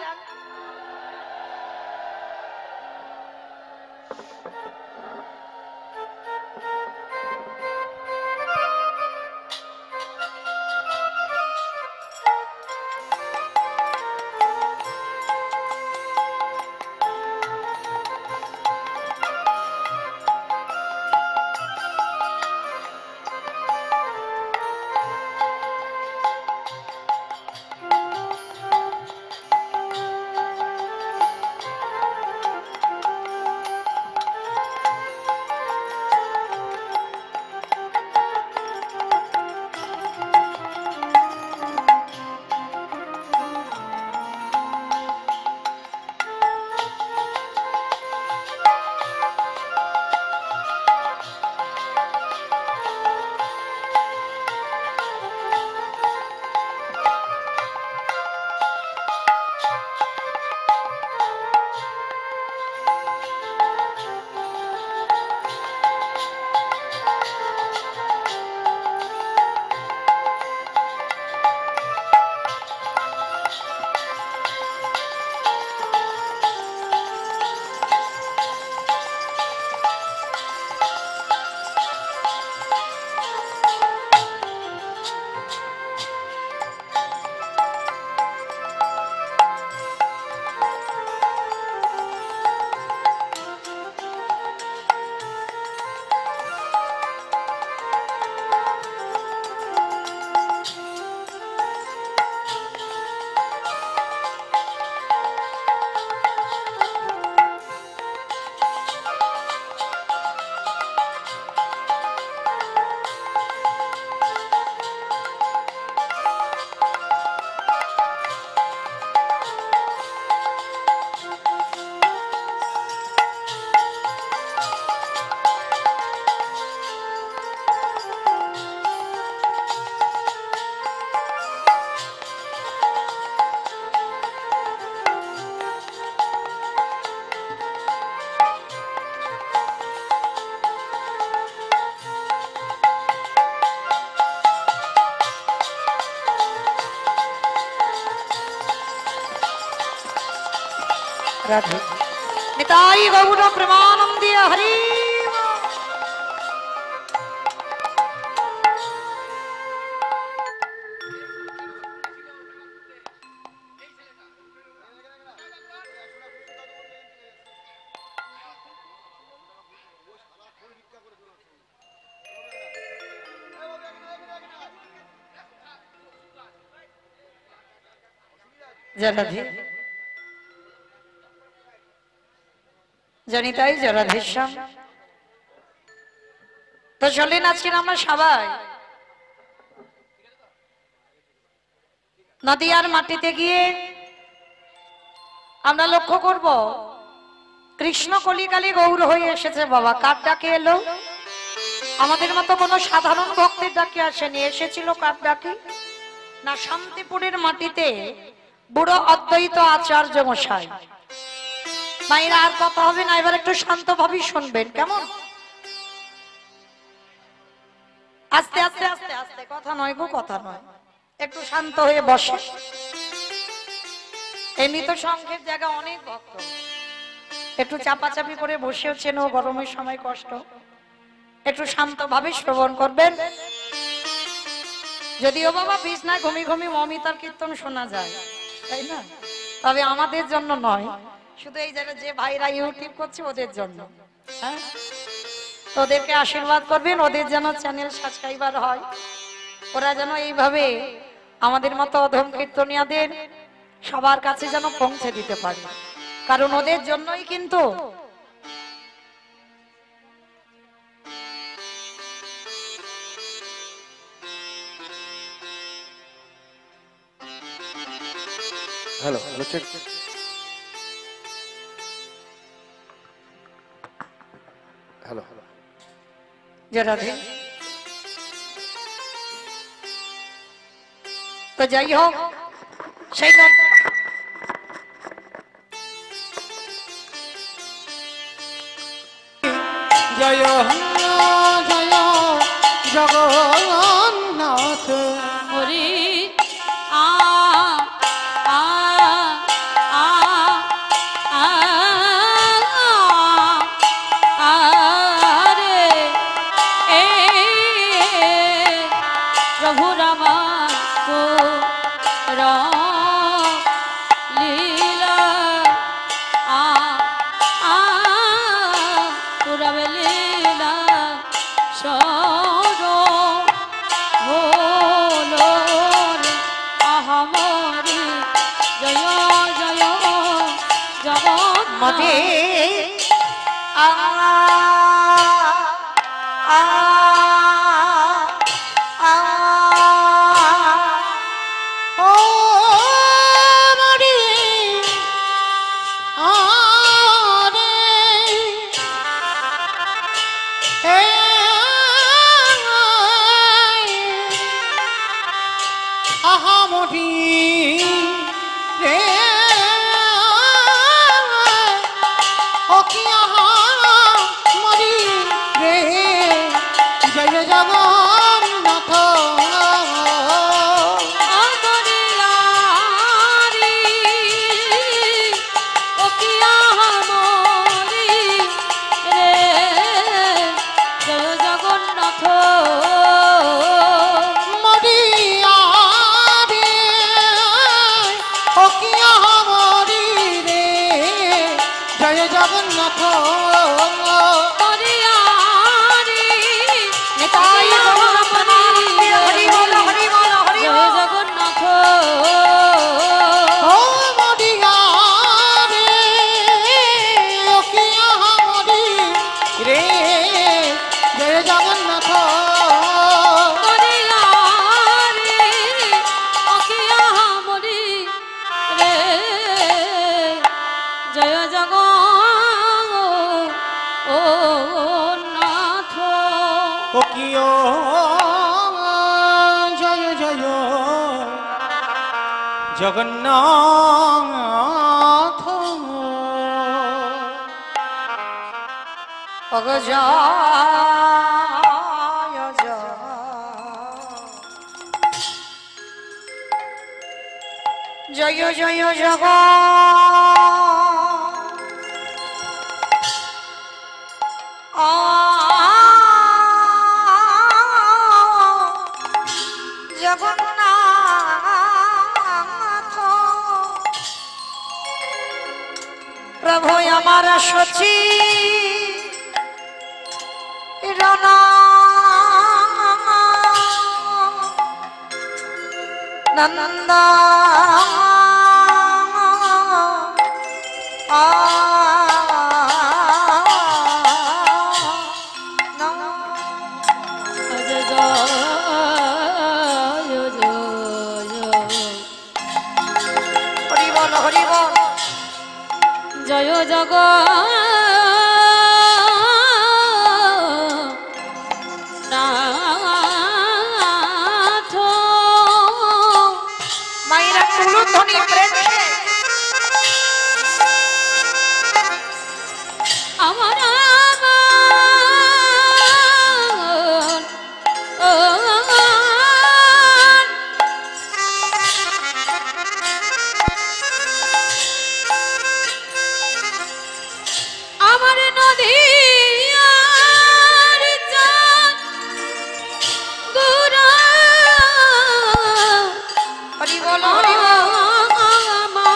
রাধে নিতাই গৌর প্রেমানন্দে হরি। রাধে জানি তাই রাধেশ্যাম। তো চলেন আজকে আমরা সবাই নদিয়ার মাটিতে গিয়ে আমরা লক্ষ্য করব কৃষ্ণ কলিকালী গৌর হয়ে এসেছে। বাবা কার ডাকে এলো? আমাদের মতো কোনো সাধারণ ভক্তের ডাকে আসেনি, এসেছিল কার ডাকে? না, শান্তিপুরের মাটিতে বুড়ো অদ্বৈত আচার্য মশাই। মায়েরা আর কথা হবে না, এবার একটু শান্ত ভাবে শুনবেন, কেমন? আস্তে আস্তে আস্তে আস্তে, কথা নয় গো, কথা নয়, একটু শান্ত হয়ে বসে। এমনি তো সংঘের জায়গা অনেক ভক্ত, একটু চাপাচাপি করে বসেওছেন, ও গরমের সময় কষ্ট, একটু শান্ত ভাবে শ্রবণ করবেন। যদিও বাবা বিছনায় ঘুমি ঘুমি মমিতার কীর্তন শোনা যায়, তাই না? তবে আমাদের জন্য নয়, শুধু এই জায়গায় যে ভাইরা ইউটিউব করছে ওদের জন্য। হ্যাঁ, ওদেরকে আশীর্বাদ করবেন, ওদের যেন চ্যানেল সাবস্ক্রাইবার হয়, ওরা যেন এইভাবে আমাদের মতো অধম কীর্তনিয়াদের সবার কাছে যেন পৌঁছে দিতে পারে, কারণ ওদের জন্যই কিন্তু hello hello check. Hello hello Radhe. তো যাই হোক, সেই জয় জয় জগন্নাথ হরি আ আ আ আ আরে এ প্রভু রামা কো লীলা আ আ পুরবে লীলা সর হলো রে আহামরি জয় জয় জগন্নাথ মতে আ আ আ ও মরি আরে হে আহা মরি রে ও কি আহা মরি রে জয় জগন্নাথ আমরিয়ারি ও কি আহামরি রে জয় জগন্নাথ মরিয়ারে ও কি আহা মরি রে জয় জগন্নাথ আমরিয়ারি নিতাই গৌর প্রেমানন্দে হরি বল হরি বল হরি জয় বল জগন্নাথ ও মরিয়ারে ও কি আহা মরি রে জয় জগন্নাথ আমরিয়ারি ও কি আহামরি রে জয় জগন্নাথ ও কি ও জয় জয় জগন্নাথ অগ জয় জয় জয় জগ জগন্নাথ প্রভু আমার সচি রনা নন্দ হরি বল হরি বল জয় জগ নাথ মায়েরা তুলু ধ্বনি প্রেম আমার আমার নদী আর চাঁদ গুরা হরি বল হরি বল আমার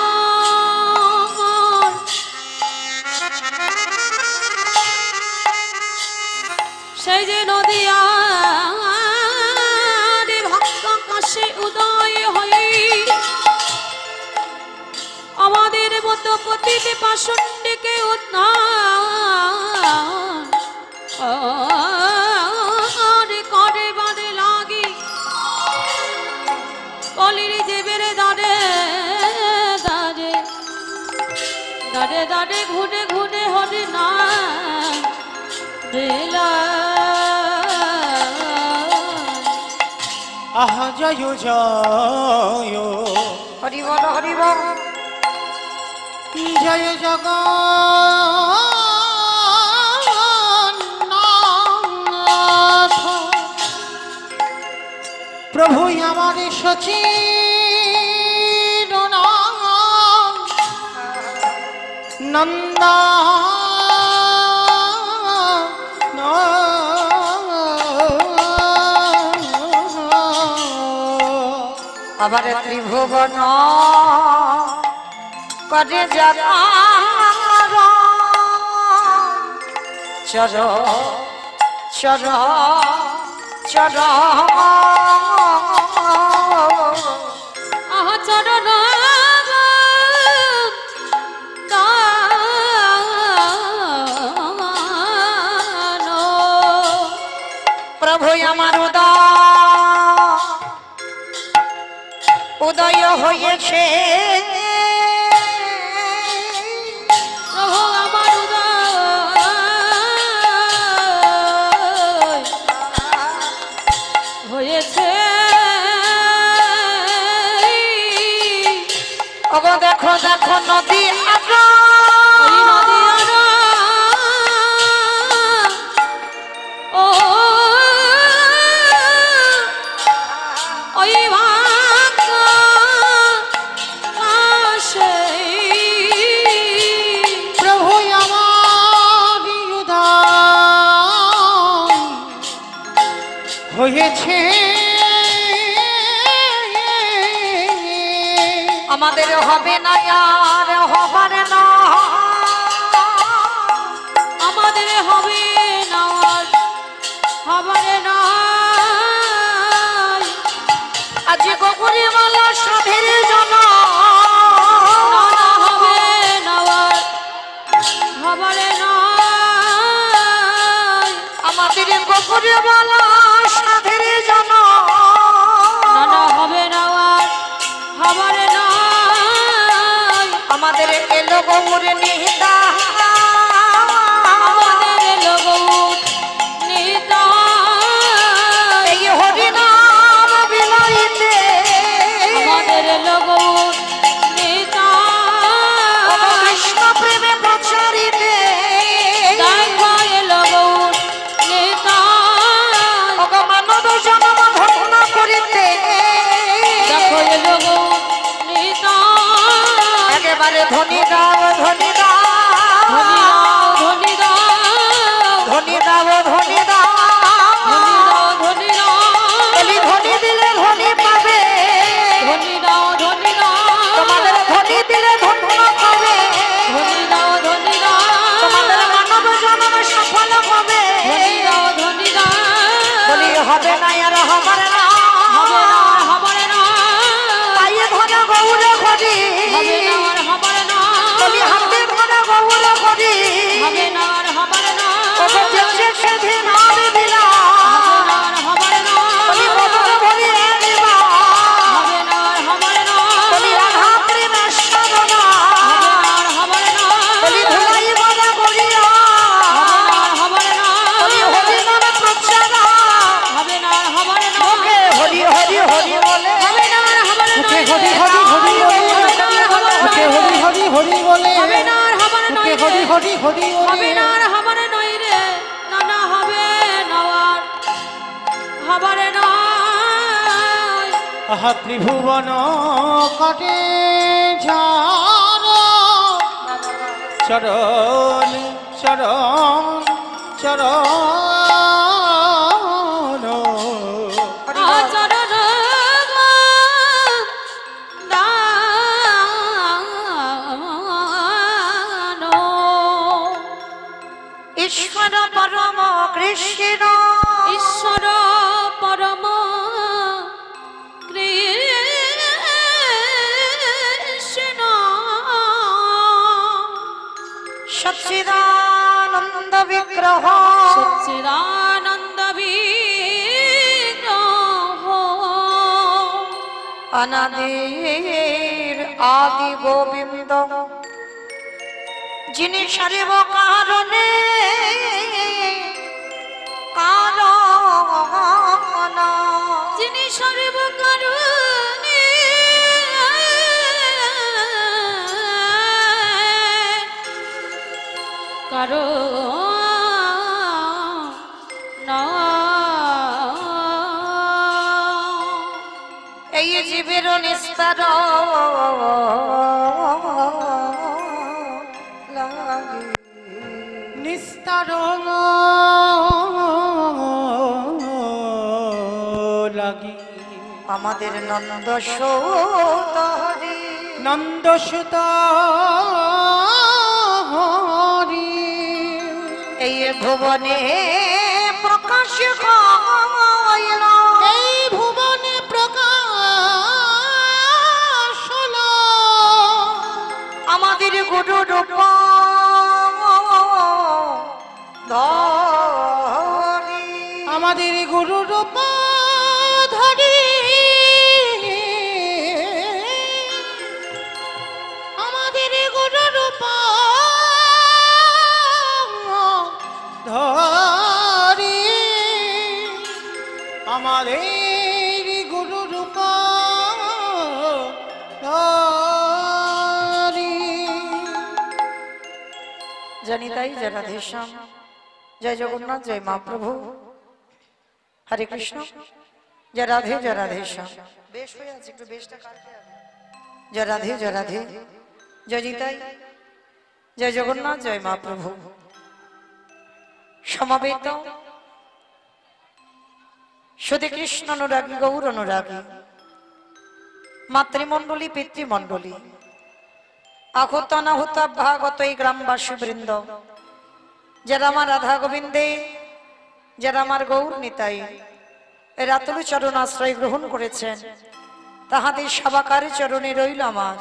সেই যে নদিয়া ভক্ত কাশে উদয় হয়ে আমাদের মতো পতিতে পাষণ্ডকে উদ্ধার করে বাদে লাগি কলির জেবের দাঁড়ে দাঁড়ে দাঁড়ে দাঁড়ে ঘুরে ঘুরে হরে না বেলা আহা জয় জয় হরি বল হরি বল জয় জগন্নাথ প্রভুই আমার সচির নন্দা আবার ত্রিভুবন করে যারা চর চর চর আহা চরণ প্রভু আমার উদয় হয়েছে প্রভু আমার উদয় হয়েছে ওগো দেখো দেখো নদী ওই নদী ও ওই প্রভু আমার উদয় হয়েছে আমাদের হবে না আর হবার না আমাদের হবে না হবারে না আজ গোপুরি মালা সাধের জন হবে না হবারে না আমাদের গোপুরি মালা সাধের জন হবে না হবারে না আমাদের এলো গৌর নিহিতা আমাদের লোক নিতা এই হরিনাম বিলাইতে আমাদের লোক নিতা কৃষ্ণ প্রেমে প্রচারিতে দেখো লোক নিতা মানব জন্ম ধন্য করিতে দেখো লোক নিতা একেবারে ধনী দাও ধনী দাও ধনী দাও ধনী দাও ধনী দাও ধনী দাও ধনী দাও বলি ধনী দিলে ধনী পাবে ধনী দাও ধনী দাও তোমাদের ধনী দিলে ধন্য পাবে ধনী দাও ধনী দাও তোমাদের মানব জন্ম সফল হবে ধনী দাও ধনী দাও বলি হবে না আর হবে না হবে না হবারে না তাই ধন গৌর ঘটি হবে না আর হবারে না বলি হাতে ধন গৌর ঘটি হবে না আর হবারে না ওকে যেছে সেদিন আমি দিলা হবে না আর হবারে না বলি মদন ভরি দিবা হবে না আর হবারে না বলি রাধা প্রেমেশ্বর না হবে না আর হবারে না বলি ধুলাই বলা করিয়া হবে না আর হবারে না বলি হরি নামে প্রচারা হবে না আর হবারে না ওকে হরি হরি হরি বলে হবে না আর হবারে না ওকে হরি হরি হরি বলে ওকে হরি হরি হরি বলে হবে না আর হবারে না ওকে হরি হরি হরি হবে বলে না আর হবারে নই রে না না হবে না আর হবারে নয় আহা ত্রিভুবন কাটে ঝাড় চরণ চরণ চরণ আচরণ দান ঈশ্বর পরম কৃষ্ণ ঈশ্বর পরম কৃষ্ণ সচ্চিদানন্দ বিগ্রহ সচ্চিদানন্দ বিগ্রহ অনাদির আদি গোবিন্দ যিনি সারিব কারণে কারণ যিনি সর্ব কারণে কারণ এই জীবের নিস্তার লাগি নিস্তার লাগি আমাদের নন্দ সৌতহরি নন্দ সুত হরি এই ভুবনে প্রকাশ হইল এই ভুবনে প্রকাশ হলো আমাদের গুরু রূপ ধরি আমাদের গুরু রূপ ধরি আমাদের গুরু রূপ ধরি আমাদের গুরু রূপ ধরি জানি তাই জয় রাধেশ্যাম জয় জগন্নাথ জয় মহাপ্রভু হরে কৃষ্ণ জয় রাধেশ্যাম বেশ হয়ে আছে একটু বেশটা কাটতে হবে জয় রাধে জয় নিতাই জয় জগন্নাথ জয় মহাপ্রভু সমাবেত শুধু কৃষ্ণ অনুরাগী গৌর অনুরাগী মাতৃমণ্ডলী পিতৃমণ্ডলী আহত অনাহুত ভাগত এই গ্রামবাসী বৃন্দ যারা আমার রাধা গোবিন্দে যারা আমার গৌর নিতাই এর আতুল চরণ আশ্রয় গ্রহণ করেছেন তাহাদের সবাকার চরণে রইল আমার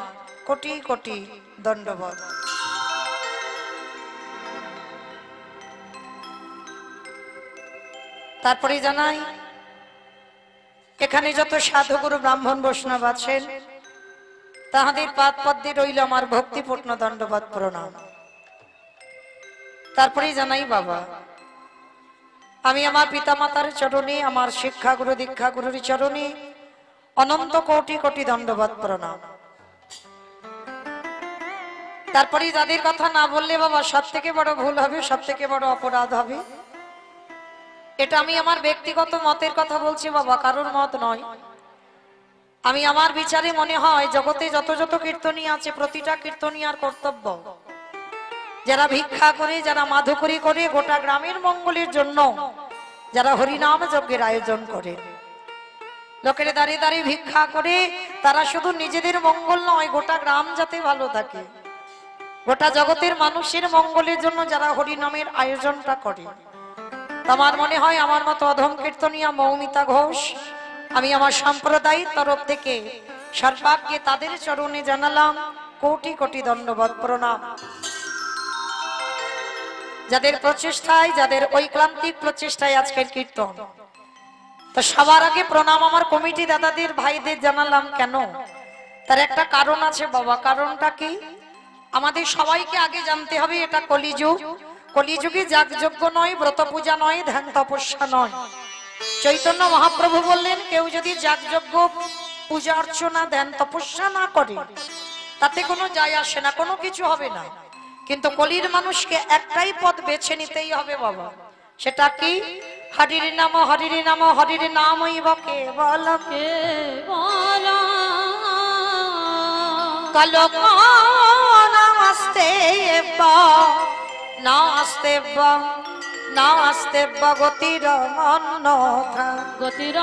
কোটি কোটি দণ্ডবত। তারপরে জানাই এখানে যত সাধুগুরু ব্রাহ্মণ বৈষ্ণব আছেন তাহাদের পাদ পদ্মে রইল আমার ভক্তিপূর্ণ দণ্ডবত প্রণাম। তারপরেই জানাই বাবা আমি আমার পিতামাতার চরণে আমার শিক্ষাগুরু দীক্ষাগুরুর চরণে অনন্ত কোটি কোটি দণ্ডবত প্রণাম। তারপরে যাদের কথা না বললে বাবা সব থেকে বড় ভুল হবে, সব থেকে বড় অপরাধ হবে। এটা আমি আমার ব্যক্তিগত মতের কথা বলছি বাবা, কারোর মত নয়। আমি আমার বিচারে মনে হয় জগতে যত যত কীর্তনী আছে প্রতিটা কীর্তনিয়ার কর্তব্য যারা ভিক্ষা করে, যারা মাধুকরী করে, গোটা গ্রামের মঙ্গলের জন্য যারা হরিনাম যজ্ঞের আয়োজন করে, লোকের দাঁড়িয়ে দাঁড়িয়ে ভিক্ষা করে, তারা শুধু নিজেদের মঙ্গল নয় গোটা গ্রাম যাতে ভালো থাকে, গোটা জগতের মানুষের মঙ্গলের জন্য যারা হরিনামের আয়োজনটা করে। আমার মনে হয় আমার মতো অধম কীর্তনিয়া মৌমিতা ঘোষ আমি আমার সম্প্রদায়ের তরফ থেকে সর্বাগ্যে তাদের চরণে জানালাম কোটি কোটি দণ্ডবত প্রণাম। যাদের প্রচেষ্টায়, যাদের ঐক্লান্তিক প্রচেষ্টায় আজকের কীর্তন, তো সবার আগে প্রণাম আমার কমিটি দাদাদের ভাইদের জানালাম। কেন? তার একটা কারণ আছে বাবা। কারণটা কি? আমাদের সবাইকে আগে জানতে হবে এটা কলিযুগ। কলিযুগে যাগযজ্ঞ নয়, ব্রত পূজা নয়, ধ্যান তপস্যা নয়। চৈতন্য মহাপ্রভু বললেন কেউ যদি যাগযজ্ঞ পূজা অর্চনা ধ্যান তপস্যা না করে তাতে কোনো যায় আসে না, কোনো কিছু হবে না। কিন্তু কলির মানুষকে একটাই পথ বেছে নিতেই হবে বাবা। সেটা কি? হরির নাম হরির নাম হরির নামই বকে বলকে কলক নাস্তে নাস্তে নাস্তে গতির মন্নথা গতির